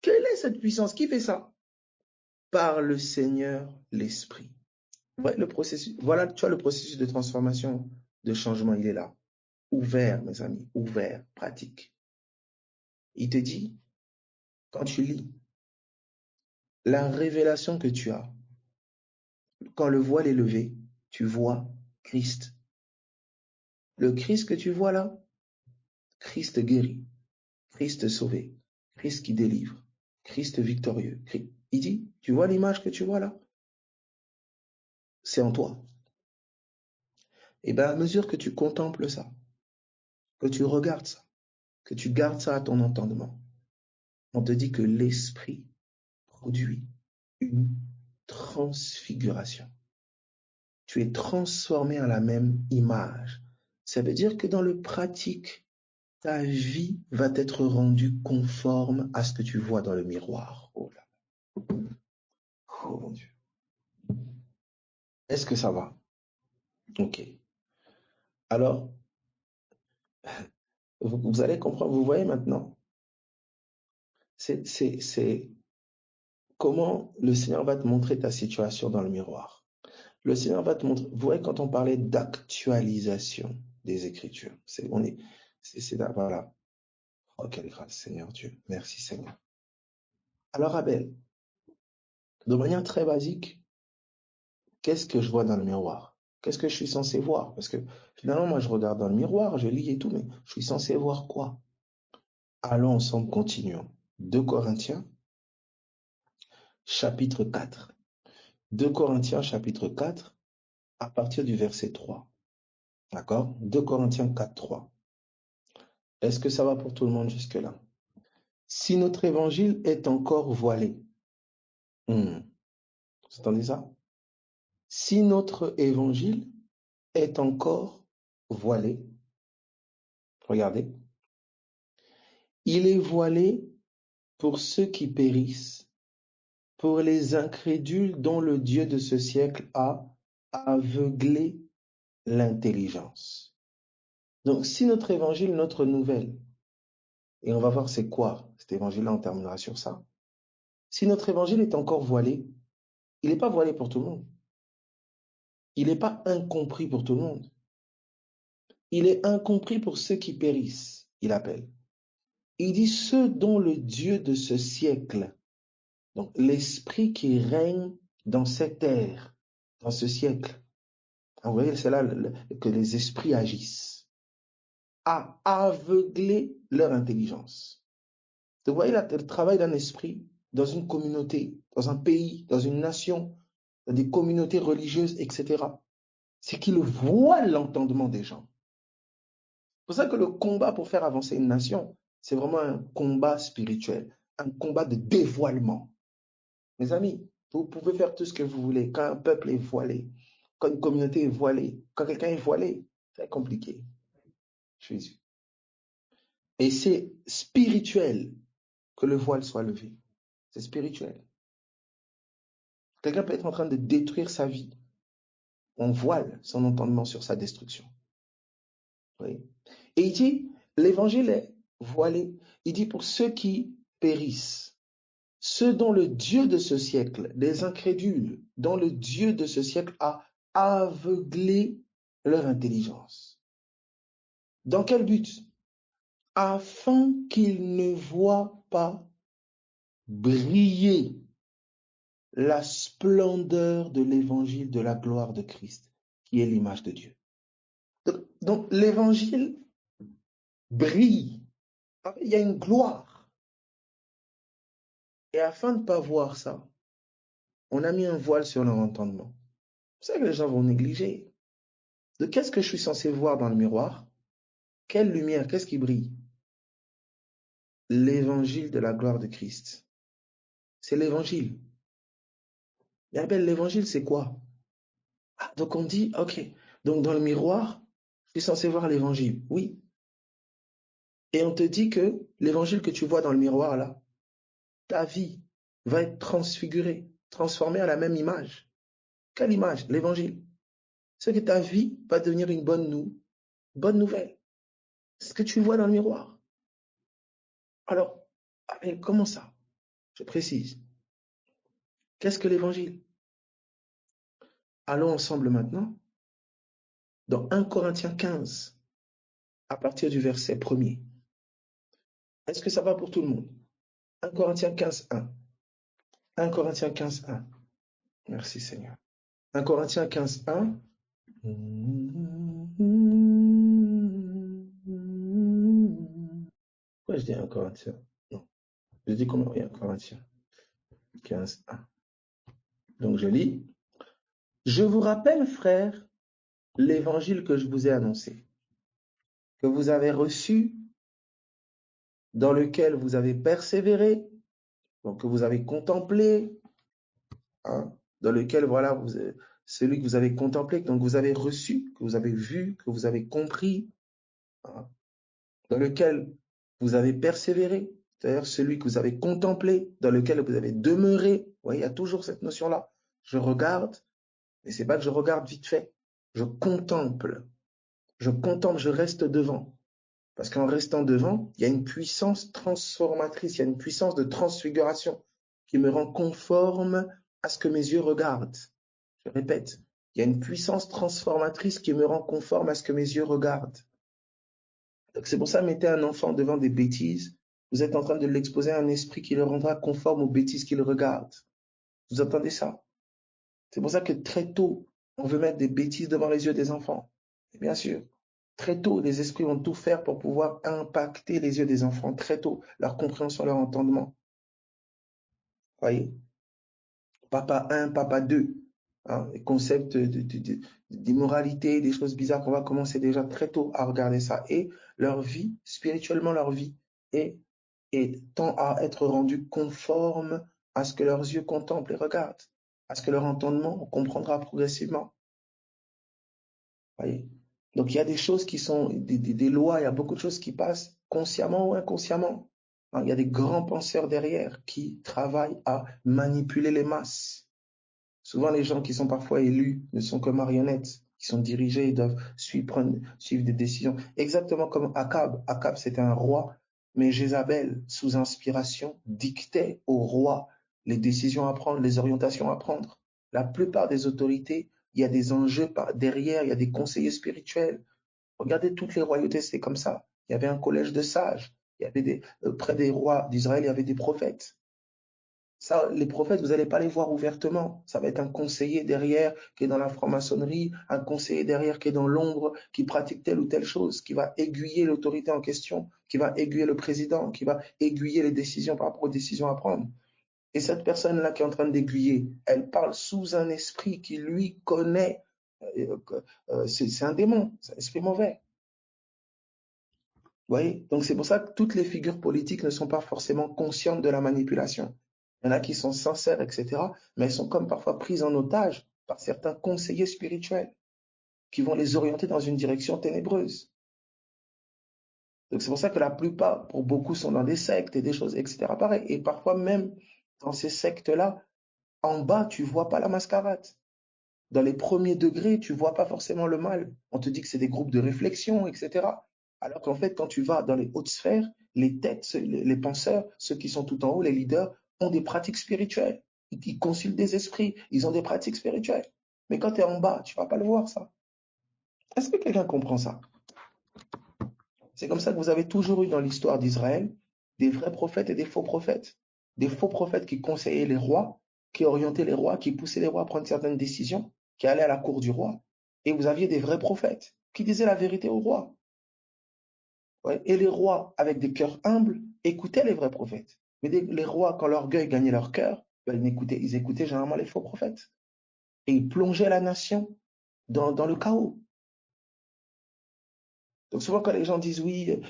Quelle est cette puissance? Qui fait ça? Par le Seigneur l'Esprit. Ouais, le processus, voilà, tu vois le processus de transformation, de changement, il est là. Ouvert, mes amis, ouvert, pratique. Il te dit, quand tu lis, la révélation que tu as, quand le voile est levé, tu vois Christ. Le Christ que tu vois là, Christ guéri, Christ sauvé, Christ qui délivre, Christ victorieux. Il dit, tu vois l'image que tu vois là? C'est en toi. Et bien à mesure que tu contemples ça, que tu regardes ça, que tu gardes ça à ton entendement, on te dit que l'esprit produit une transfiguration. Tu es transformé à la même image. Ça veut dire que dans le pratique, ta vie va être rendue conforme à ce que tu vois dans le miroir. Oh là. Oh mon Dieu. Est-ce que ça va? Ok. Alors, vous allez comprendre, vous voyez maintenant, c'est comment le Seigneur va te montrer ta situation dans le miroir. Le Seigneur va te montrer, vous voyez, quand on parlait d'actualisation des Écritures, voilà. Oh, quelle grâce, Seigneur Dieu. Merci, Seigneur. Alors, Abel, de manière très basique, qu'est-ce que je vois dans le miroir? Qu'est-ce que je suis censé voir? Parce que finalement, moi, je regarde dans le miroir, je lis et tout, mais je suis censé voir quoi? Allons ensemble, continuons. 2 Corinthiens, chapitre 4. 2 Corinthiens, chapitre 4, à partir du verset 3. D'accord? 2 Corinthiens 4, 3. Est-ce que ça va pour tout le monde jusque-là? Si notre évangile est encore voilé, vous entendez ça? Si notre évangile est encore voilé, regardez, il est voilé pour ceux qui périssent, pour les incrédules dont le Dieu de ce siècle a aveuglé l'intelligence. Donc, si notre évangile, notre nouvelle, et on va voir c'est quoi cet évangile-là, on terminera sur ça. Si notre évangile est encore voilé, il n'est pas voilé pour tout le monde. Il n'est pas incompris pour tout le monde. Il est incompris pour ceux qui périssent, il appelle. Il dit ceux dont le Dieu de ce siècle, donc l'esprit qui règne dans cette ère, dans ce siècle, vous voyez, c'est là que les esprits agissent, a aveuglé leur intelligence. Vous voyez là, le travail d'un esprit dans une communauté, dans un pays, dans une nation, dans des communautés religieuses, etc. C'est qu'il voile l'entendement des gens. C'est pour ça que le combat pour faire avancer une nation, c'est vraiment un combat spirituel, un combat de dévoilement. Mes amis, vous pouvez faire tout ce que vous voulez. Quand un peuple est voilé, quand une communauté est voilée, quand quelqu'un est voilé, c'est compliqué. Jésus. Et c'est spirituel que le voile soit levé. C'est spirituel. Quelqu'un peut être en train de détruire sa vie. On voile son entendement sur sa destruction. Oui. Et il dit, l'évangile est voilés. Il dit pour ceux qui périssent, ceux dont le Dieu de ce siècle, les incrédules, dont le Dieu de ce siècle a aveuglé leur intelligence. Dans quel but? Afin qu'ils ne voient pas briller la splendeur de l'évangile de la gloire de Christ, qui est l'image de Dieu. Donc l'évangile brille. Il y a une gloire. Et afin de ne pas voir ça, on a mis un voile sur leur entendement. C'est ça que les gens vont négliger. De qu'est-ce que je suis censé voir dans le miroir? Quelle lumière? Qu'est-ce qui brille? L'évangile de la gloire de Christ. C'est l'évangile. L'évangile, c'est quoi? Donc on dit, ok, donc dans le miroir, je suis censé voir l'évangile. Oui. Et on te dit que l'évangile que tu vois dans le miroir, là, ta vie va être transfigurée, transformée à la même image. Quelle image? L'évangile. C'est que ta vie va devenir une bonne nouvelle. C'est ce que tu vois dans le miroir. Alors, comment ça? Je précise. Qu'est-ce que l'évangile? Allons ensemble maintenant dans 1 Corinthiens 15, à partir du verset 1er. Est-ce que ça va pour tout le monde? 1 Corinthiens 15, 1. 1 Corinthiens 15, 1. Merci Seigneur. 1 Corinthiens 15, 1. Pourquoi je dis 1 Corinthiens? Non. Je dis comment? 1 Corinthiens 15, 1. Donc je lis. Je vous rappelle, frères, l'évangile que je vous ai annoncé, que vous avez reçu, dans lequel vous avez persévéré, donc que vous avez contemplé, hein, dans lequel, voilà, celui que vous avez contemplé, donc vous avez reçu, que vous avez vu, que vous avez compris, hein, dans lequel vous avez persévéré, c'est-à-dire celui que vous avez contemplé, dans lequel vous avez demeuré. Vous voyez, il y a toujours cette notion-là. Je regarde, mais c'est pas que je regarde vite fait. Je contemple, je reste devant. Parce qu'en restant devant, il y a une puissance transformatrice, il y a une puissance de transfiguration qui me rend conforme à ce que mes yeux regardent. Je répète, il y a une puissance transformatrice qui me rend conforme à ce que mes yeux regardent. Donc c'est pour ça, mettez un enfant devant des bêtises, vous êtes en train de l'exposer à un esprit qui le rendra conforme aux bêtises qu'il regarde. Vous entendez ça? C'est pour ça que très tôt, on veut mettre des bêtises devant les yeux des enfants. Et bien sûr, très tôt, les esprits vont tout faire pour pouvoir impacter les yeux des enfants, très tôt, leur compréhension, leur entendement. Voyez? Papa 1, papa 2, hein, les concepts d'immoralité, des choses bizarres qu'on va commencer déjà très tôt à regarder ça. Et leur vie, spirituellement leur vie, tend à être rendue conforme à ce que leurs yeux contemplent et regardent, à ce que leur entendement comprendra progressivement. Voyez? Donc il y a des choses qui sont des lois, il y a beaucoup de choses qui passent consciemment ou inconsciemment. Il y a des grands penseurs derrière qui travaillent à manipuler les masses. Souvent, les gens qui sont parfois élus ne sont que marionnettes, qui sont dirigés, ils doivent suivre des décisions. Exactement comme Akab. Akab, c'était un roi, mais Jézabel, sous inspiration, dictait au roi les décisions à prendre, les orientations à prendre. La plupart des autorités, il y a des enjeux derrière, il y a des conseillers spirituels. Regardez toutes les royautés, c'était comme ça. Il y avait un collège de sages. Il y avait près des rois d'Israël, il y avait des prophètes. Ça, les prophètes, vous n'allez pas les voir ouvertement. Ça va être un conseiller derrière qui est dans la franc-maçonnerie, un conseiller derrière qui est dans l'ombre, qui pratique telle ou telle chose, qui va aiguiller l'autorité en question, qui va aiguiller le président, qui va aiguiller les décisions par rapport aux décisions à prendre. Et cette personne-là qui est en train d'aiguiller, elle parle sous un esprit qui lui connaît. C'est un démon, c'est un esprit mauvais. Vous voyez? Donc c'est pour ça que toutes les figures politiques ne sont pas forcément conscientes de la manipulation. Il y en a qui sont sincères, etc., mais elles sont comme parfois prises en otage par certains conseillers spirituels qui vont les orienter dans une direction ténébreuse. Donc c'est pour ça que la plupart, pour beaucoup, sont dans des sectes et des choses, etc. pareil. Et parfois même dans ces sectes-là, en bas, tu vois pas la mascarade. Dans les premiers degrés, tu vois pas forcément le mal. On te dit que c'est des groupes de réflexion, etc. Alors qu'en fait, quand tu vas dans les hautes sphères, les têtes, les penseurs, ceux qui sont tout en haut, les leaders, ont des pratiques spirituelles. Ils consultent des esprits, ils ont des pratiques spirituelles. Mais quand tu es en bas, tu ne vas pas le voir, ça. Est-ce que quelqu'un comprend ça? C'est comme ça que vous avez toujours eu dans l'histoire d'Israël des vrais prophètes et des faux prophètes. Des faux prophètes qui conseillaient les rois, qui orientaient les rois, qui poussaient les rois à prendre certaines décisions, qui allaient à la cour du roi. Et vous aviez des vrais prophètes qui disaient la vérité au roi. Ouais. Et les rois, avec des cœurs humbles, écoutaient les vrais prophètes. Mais les rois, quand l'orgueil gagnait leur cœur, ben, ils écoutaient généralement les faux prophètes. Et ils plongeaient la nation dans le chaos. Donc souvent quand les gens disent oui,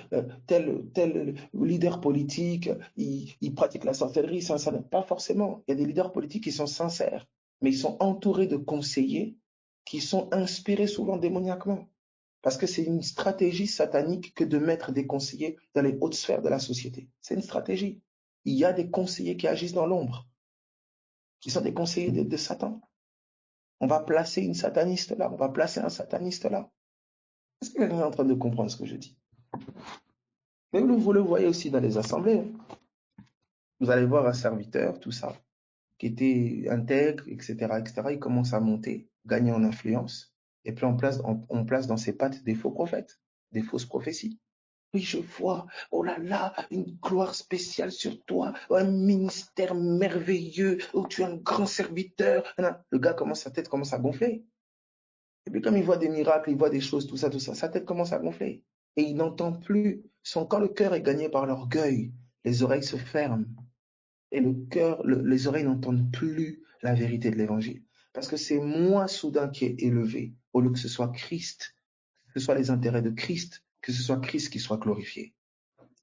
tel leader politique, il pratique la sorcellerie, ça n'est pas forcément. Il y a des leaders politiques qui sont sincères, mais ils sont entourés de conseillers qui sont inspirés souvent démoniaquement. Parce que c'est une stratégie satanique que de mettre des conseillers dans les hautes sphères de la société. C'est une stratégie. Il y a des conseillers qui agissent dans l'ombre, qui sont des conseillers de Satan. On va placer une sataniste là, on va placer un sataniste là. Est-ce que quelqu'un est en train de comprendre ce que je dis? Mais vous le voyez aussi dans les assemblées. Vous allez voir un serviteur, tout ça, qui était intègre, etc., etc. Il commence à monter, gagner en influence, et puis on place dans ses pattes des faux prophètes, des fausses prophéties. Oui, je vois, oh là là, une gloire spéciale sur toi, un ministère merveilleux, où tu es un grand serviteur. Le gars sa tête commence à gonfler. Et puis comme il voit des miracles, il voit des choses, tout ça, sa tête commence à gonfler. Et il n'entend plus. Quand le cœur est gagné par l'orgueil, les oreilles se ferment. Et les oreilles n'entendent plus la vérité de l'évangile. Parce que c'est moi soudain qui est élevé, au lieu que ce soit Christ, que ce soit les intérêts de Christ, que ce soit Christ qui soit glorifié.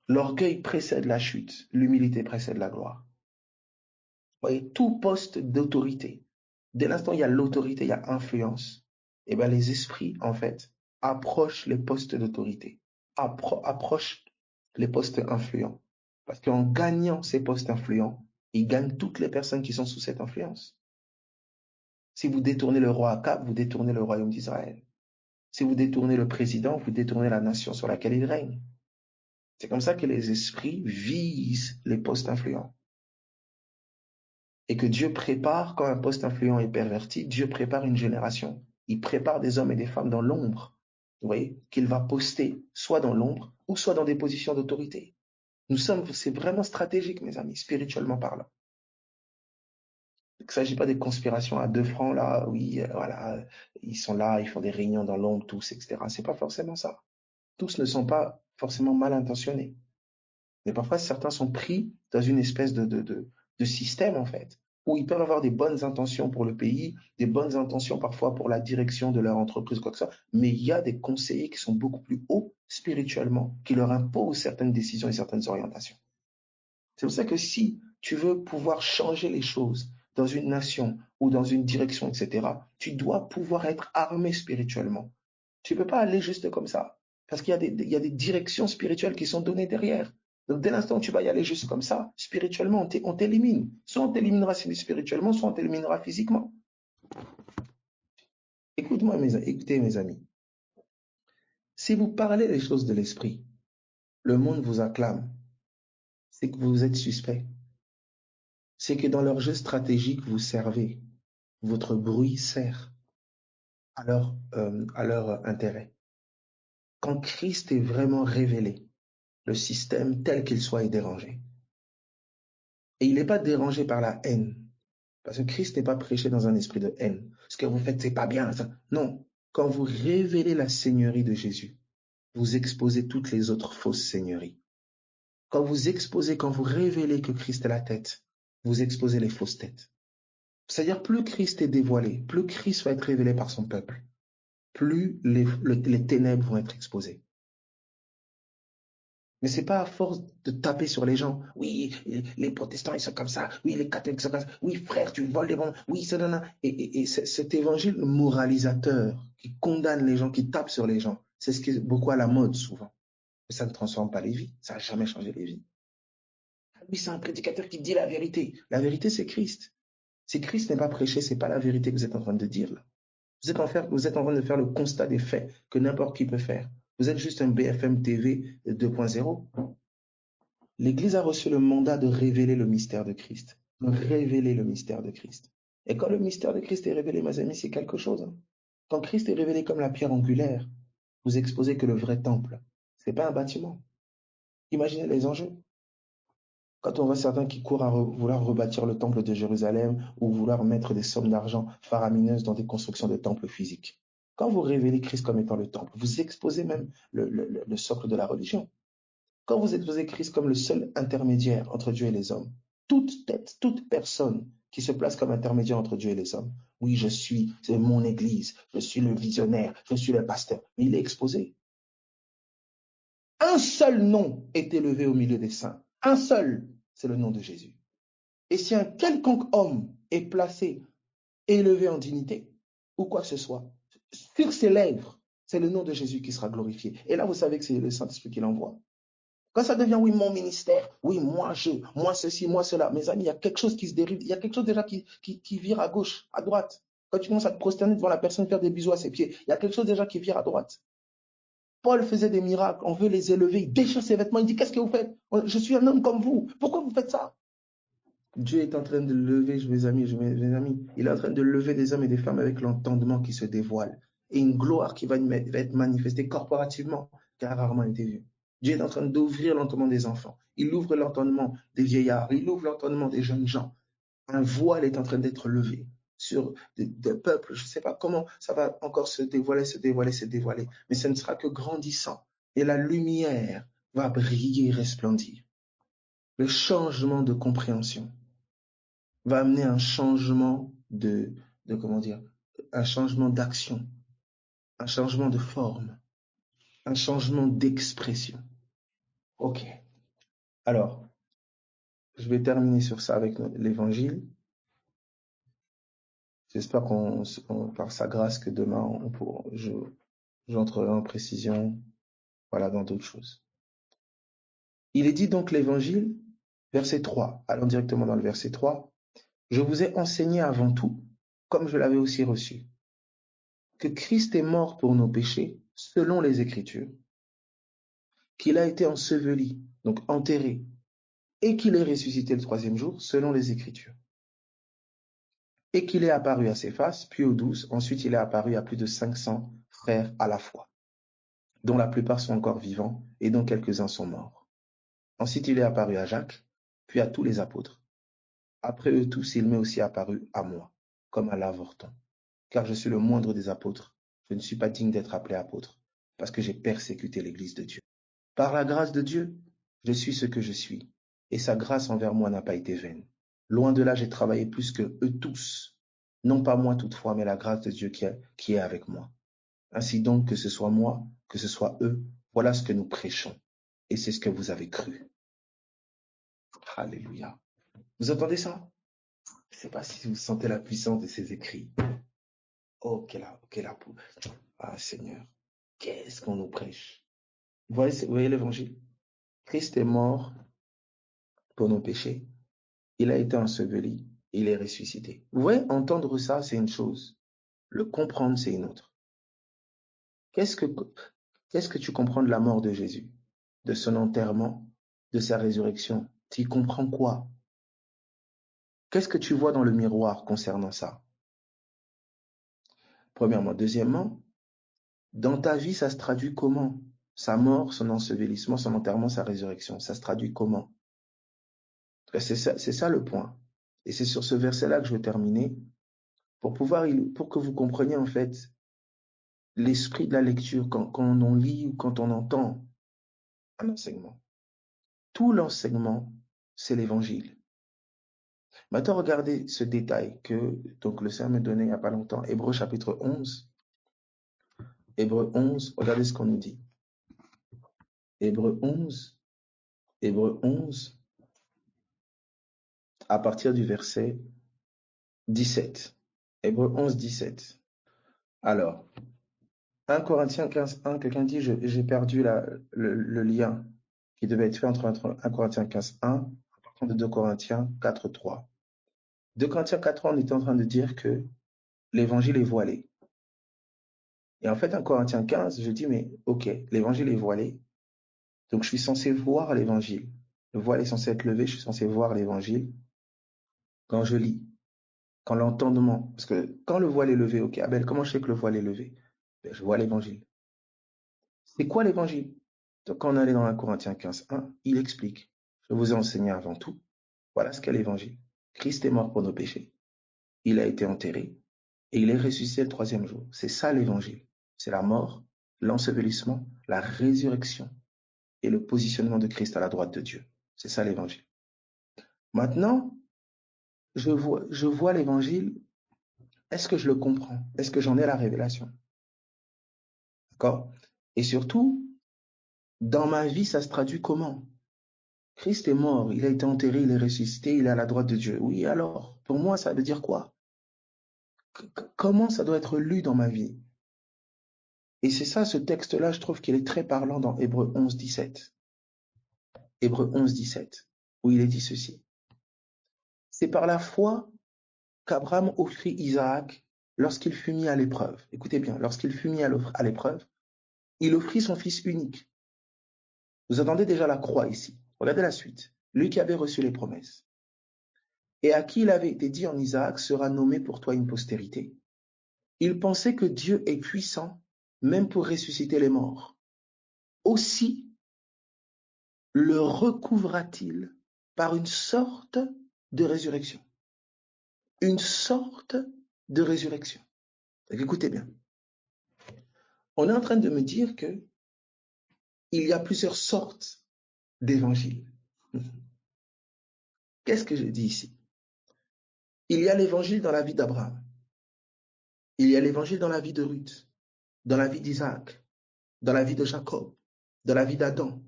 L'orgueil précède la chute, l'humilité précède la gloire. Vous voyez, tout poste d'autorité, dès l'instant où il y a l'autorité, il y a influence, et bien les esprits, en fait, approchent les postes d'autorité, approchent les postes influents. Parce qu'en gagnant ces postes influents, ils gagnent toutes les personnes qui sont sous cette influence. Si vous détournez le roi Akab, vous détournez le royaume d'Israël. Si vous détournez le président, vous détournez la nation sur laquelle il règne. C'est comme ça que les esprits visent les postes influents. Et que Dieu prépare, quand un poste influent est perverti, Dieu prépare une génération. Il prépare des hommes et des femmes dans l'ombre, vous voyez, qu'il va poster soit dans l'ombre ou soit dans des positions d'autorité. C'est vraiment stratégique, mes amis, spirituellement parlant. Il ne s'agit pas des conspirations à 2 francs, là, oui, voilà, ils sont là, ils font des réunions dans l'ombre, tous, etc. C'est pas forcément ça. Tous ne sont pas forcément mal intentionnés. Mais parfois, certains sont pris dans une espèce de système, en fait, où ils peuvent avoir des bonnes intentions pour le pays, des bonnes intentions parfois pour la direction de leur entreprise, quoi que ce soit, mais il y a des conseillers qui sont beaucoup plus hauts spirituellement, qui leur imposent certaines décisions et certaines orientations. C'est pour ça que si tu veux pouvoir changer les choses dans une nation ou dans une direction, etc., tu dois pouvoir être armé spirituellement. Tu ne peux pas aller juste comme ça, parce qu'il y a des directions spirituelles qui sont données derrière. Donc, dès l'instant où tu vas y aller juste comme ça, spirituellement, on t'élimine. Soit on t'éliminera spirituellement, soit on t'éliminera physiquement. Écoutez, mes amis. Si vous parlez des choses de l'esprit, le monde vous acclame. C'est que vous êtes suspect. C'est que dans leur jeu stratégique, vous servez. Votre bruit sert à leur intérêt. Quand Christ est vraiment révélé, le système tel qu'il soit est dérangé. Et il n'est pas dérangé par la haine. Parce que Christ n'est pas prêché dans un esprit de haine. Ce que vous faites, c'est pas bien. Ça. Non. Quand vous révélez la seigneurie de Jésus, vous exposez toutes les autres fausses seigneuries. Quand vous révélez que Christ est la tête, vous exposez les fausses têtes. C'est-à-dire, plus Christ est dévoilé, plus Christ va être révélé par son peuple, plus les ténèbres vont être exposées. Mais c'est pas à force de taper sur les gens. Oui, les protestants, ils sont comme ça. Oui, les catholiques sont comme ça. Oui, frère, tu voles des bombes. Oui, ça, non, non. Et cet évangile moralisateur qui condamne les gens, qui tape sur les gens, c'est ce qui est beaucoup à la mode souvent. Mais ça ne transforme pas les vies. Ça n'a jamais changé les vies. Oui, c'est un prédicateur qui dit la vérité. La vérité, c'est Christ. Si Christ n'est pas prêché, c'est pas la vérité que vous êtes en train de dire là. Vous êtes en train de faire le constat des faits que n'importe qui peut faire. Vous êtes juste un BFM TV 2.0. L'Église a reçu le mandat de révéler le mystère de Christ. De révéler le mystère de Christ. Et quand le mystère de Christ est révélé, mes amis, c'est quelque chose. Hein. Quand Christ est révélé comme la pierre angulaire, vous exposez que le vrai temple, c'est pas un bâtiment. Imaginez les enjeux. Quand on voit certains qui courent à vouloir rebâtir le temple de Jérusalem ou vouloir mettre des sommes d'argent faramineuses dans des constructions de temples physiques. Quand vous révélez Christ comme étant le temple, vous exposez même le socle de la religion. Quand vous exposez Christ comme le seul intermédiaire entre Dieu et les hommes, toute tête, toute personne qui se place comme intermédiaire entre Dieu et les hommes, oui, c'est mon église, je suis le visionnaire, je suis le pasteur, mais il est exposé. Un seul nom est élevé au milieu des saints. Un seul, c'est le nom de Jésus. Et si un quelconque homme est placé, élevé en dignité, ou quoi que ce soit, sur ses lèvres, c'est le nom de Jésus qui sera glorifié. Et là, vous savez que c'est le Saint-Esprit qui l'envoie. Quand ça devient, oui, mon ministère, oui, moi ceci, moi cela, mes amis, il y a quelque chose qui se dérive, il y a quelque chose déjà qui vire à gauche, à droite. Quand tu commences à te prosterner devant la personne, faire des bisous à ses pieds, il y a quelque chose déjà qui vire à droite. Paul faisait des miracles, on veut les élever, il déchire ses vêtements, il dit, qu'est-ce que vous faites? Je suis un homme comme vous, pourquoi vous faites ça? Dieu est en train de lever, mes amis, il est en train de lever des hommes et des femmes avec l'entendement qui se dévoile et une gloire qui va être manifestée corporativement, qui a rarement été vue. Dieu est en train d'ouvrir l'entendement des enfants, il ouvre l'entendement des vieillards, il ouvre l'entendement des jeunes gens. Un voile est en train d'être levé sur des peuples. Je ne sais pas comment ça va encore se dévoiler, mais ce ne sera que grandissant. Et la lumière va briller et resplendir. Le changement de compréhension va amener un changement comment dire, un changement d'action, un changement de forme, un changement d'expression. Ok. Alors, je vais terminer sur ça avec l'évangile. J'espère par sa grâce que demain, j'entrerai en précision, voilà, dans d'autres choses. Il est dit donc l'évangile, verset 3, allons directement dans le verset 3. Je vous ai enseigné avant tout, comme je l'avais aussi reçu, que Christ est mort pour nos péchés, selon les Écritures, qu'il a été enseveli, donc enterré, et qu'il est ressuscité le troisième jour, selon les Écritures. Et qu'il est apparu à Céphas, puis aux 12, ensuite il est apparu à plus de 500 frères à la fois, dont la plupart sont encore vivants et dont quelques-uns sont morts. Ensuite il est apparu à Jacques, puis à tous les apôtres. Après eux tous, il m'est aussi apparu à moi, comme à l'avorton, car je suis le moindre des apôtres. Je ne suis pas digne d'être appelé apôtre, parce que j'ai persécuté l'Église de Dieu. Par la grâce de Dieu, je suis ce que je suis, et sa grâce envers moi n'a pas été vaine. Loin de là, j'ai travaillé plus que eux tous, non pas moi toutefois, mais la grâce de Dieu qui est avec moi. Ainsi donc, que ce soit moi, que ce soit eux, voilà ce que nous prêchons, et c'est ce que vous avez cru. Alléluia. Vous entendez ça? Je ne sais pas si vous sentez la puissance de ces écrits. Oh, ah, Seigneur, qu'est-ce qu'on nous prêche? Vous voyez l'évangile? Christ est mort pour nos péchés. Il a été enseveli, il est ressuscité. Vous voyez, entendre ça, c'est une chose. Le comprendre, c'est une autre. Qu'est-ce que tu comprends de la mort de Jésus, de son enterrement, de sa résurrection? Tu y comprends quoi? Qu'est-ce que tu vois dans le miroir concernant ça? Premièrement. Deuxièmement, dans ta vie, ça se traduit comment? Sa mort, son ensevelissement, son enterrement, sa résurrection, ça se traduit comment? C'est ça le point. Et c'est sur ce verset-là que je vais terminer pour que vous compreniez en fait l'esprit de la lecture quand on lit ou quand on entend un enseignement. Tout l'enseignement, c'est l'évangile. Maintenant, regardez ce détail que donc le Seigneur m'a donné il n'y a pas longtemps. Hébreux chapitre 11. Hébreux 11, regardez ce qu'on nous dit. Hébreux 11, à partir du verset 17. Hébreux 11, 17. Alors, 1 Corinthiens 15, 1, quelqu'un dit, j'ai perdu le lien qui devait être fait entre 1 Corinthiens 15, 1, à partir de 2 Corinthiens 4, 3. 2 Corinthiens 4, 3, on était en train de dire que l'évangile est voilé. Et en fait, 1 Corinthiens 15, je dis, mais ok, l'évangile est voilé, donc je suis censé voir l'évangile. Le voile est censé être levé, je suis censé voir l'évangile. Quand je lis, quand l'entendement, parce que quand le voile est levé, ok, Abel, comment je sais que le voile est levé? Ben, je vois l'évangile. C'est quoi l'évangile? Donc, quand on est dans 1 Corinthiens 15:1, il explique, je vous ai enseigné avant tout, voilà ce qu'est l'évangile. Christ est mort pour nos péchés. Il a été enterré et il est ressuscité le troisième jour. C'est ça l'évangile. C'est la mort, l'ensevelissement, la résurrection et le positionnement de Christ à la droite de Dieu. C'est ça l'évangile. Maintenant, je vois l'évangile. Est-ce que je le comprends? Est-ce que j'en ai la révélation? D'accord? Et surtout, dans ma vie, ça se traduit comment? Christ est mort, il a été enterré, il est ressuscité, il est à la droite de Dieu. Oui, alors, pour moi, ça veut dire quoi? Comment ça doit être lu dans ma vie? Et c'est ça, ce texte-là, je trouve qu'il est très parlant dans Hébreux 11:17. Hébreux 11:17, où il est dit ceci. C'est par la foi qu'Abraham offrit Isaac lorsqu'il fut mis à l'épreuve. Écoutez bien, lorsqu'il fut mis à l'épreuve, il offrit son fils unique. Vous entendez déjà la croix ici. Regardez la suite. Lui qui avait reçu les promesses. Et à qui il avait été dit en Isaac sera nommé pour toi une postérité. Il pensait que Dieu est puissant, même pour ressusciter les morts. Aussi le recouvra-t-il par une sorte de résurrection. Une sorte de résurrection. Donc, écoutez bien. On est en train de me dire que il y a plusieurs sortes d'évangiles. Qu'est-ce que je dis ici? Il y a l'évangile dans la vie d'Abraham. Il y a l'évangile dans la vie de Ruth, dans la vie d'Isaac, dans la vie de Jacob, dans la vie d'Adam.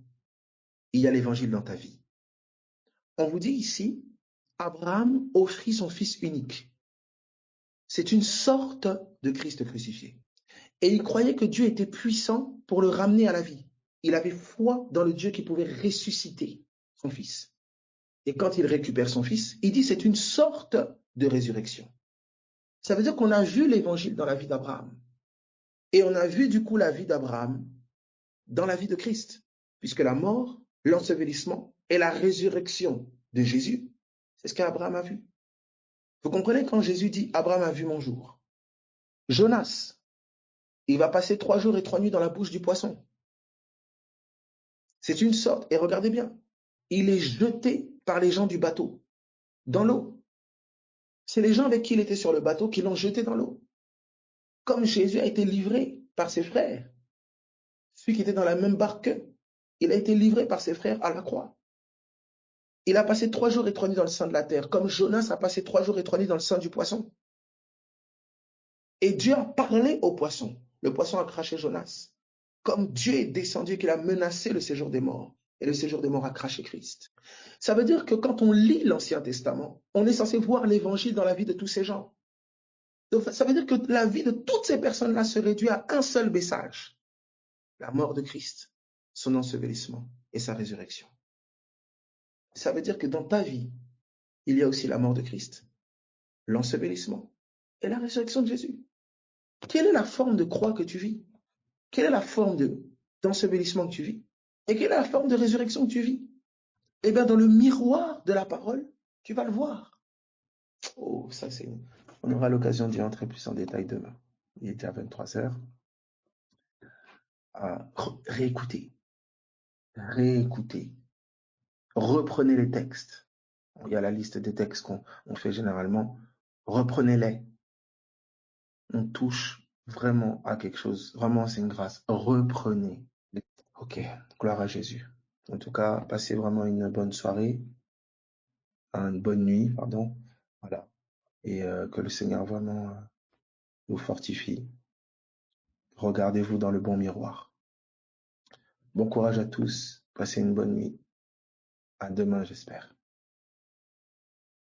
Il y a l'évangile dans ta vie. On vous dit ici, Abraham offrit son fils unique. C'est une sorte de Christ crucifié. Et il croyait que Dieu était puissant pour le ramener à la vie. Il avait foi dans le Dieu qui pouvait ressusciter son fils. Et quand il récupère son fils, il dit c'est une sorte de résurrection. Ça veut dire qu'on a vu l'évangile dans la vie d'Abraham. Et on a vu du coup la vie d'Abraham dans la vie de Christ. Puisque la mort, l'ensevelissement et la résurrection de Jésus, c'est ce qu'Abraham a vu. Vous comprenez quand Jésus dit Abraham a vu mon jour. Jonas, il va passer 3 jours et 3 nuits dans la bouche du poisson. C'est une sorte, et regardez bien, il est jeté par les gens du bateau dans l'eau. C'est les gens avec qui il était sur le bateau qui l'ont jeté dans l'eau. Comme Jésus a été livré par ses frères, celui qui était dans la même barque qu'eux, il a été livré par ses frères à la croix. Il a passé 3 jours et 3 nuits dans le sein de la terre, comme Jonas a passé 3 jours et 3 nuits dans le sein du poisson. Et Dieu a parlé au poisson. Le poisson a craché Jonas. Comme Dieu est descendu et qu'il a menacé le séjour des morts. Et le séjour des morts a craché Christ. Ça veut dire que quand on lit l'Ancien Testament, on est censé voir l'évangile dans la vie de tous ces gens. Donc, ça veut dire que la vie de toutes ces personnes-là se réduit à un seul message. La mort de Christ, son ensevelissement et sa résurrection. Ça veut dire que dans ta vie, il y a aussi la mort de Christ, l'ensevelissement et la résurrection de Jésus. Quelle est la forme de croix que tu vis? Quelle est la forme d'ensevelissement que tu vis? Et quelle est la forme de résurrection que tu vis? Eh bien, dans le miroir de la parole, tu vas le voir. Oh, ça c'est... On aura l'occasion d'y entrer plus en détail demain. Il est déjà 23 heures. Réécoutez. Réécoutez. Reprenez les textes. Il y a la liste des textes qu'on fait généralement. Reprenez-les. On touche vraiment à quelque chose. Vraiment, c'est une grâce. Reprenez. Ok, gloire à Jésus. En tout cas, passez vraiment une bonne soirée, une bonne nuit, pardon. Voilà. Et que le Seigneur vraiment vous fortifie. Regardez-vous dans le bon miroir. Bon courage à tous. Passez une bonne nuit. À demain, j'espère.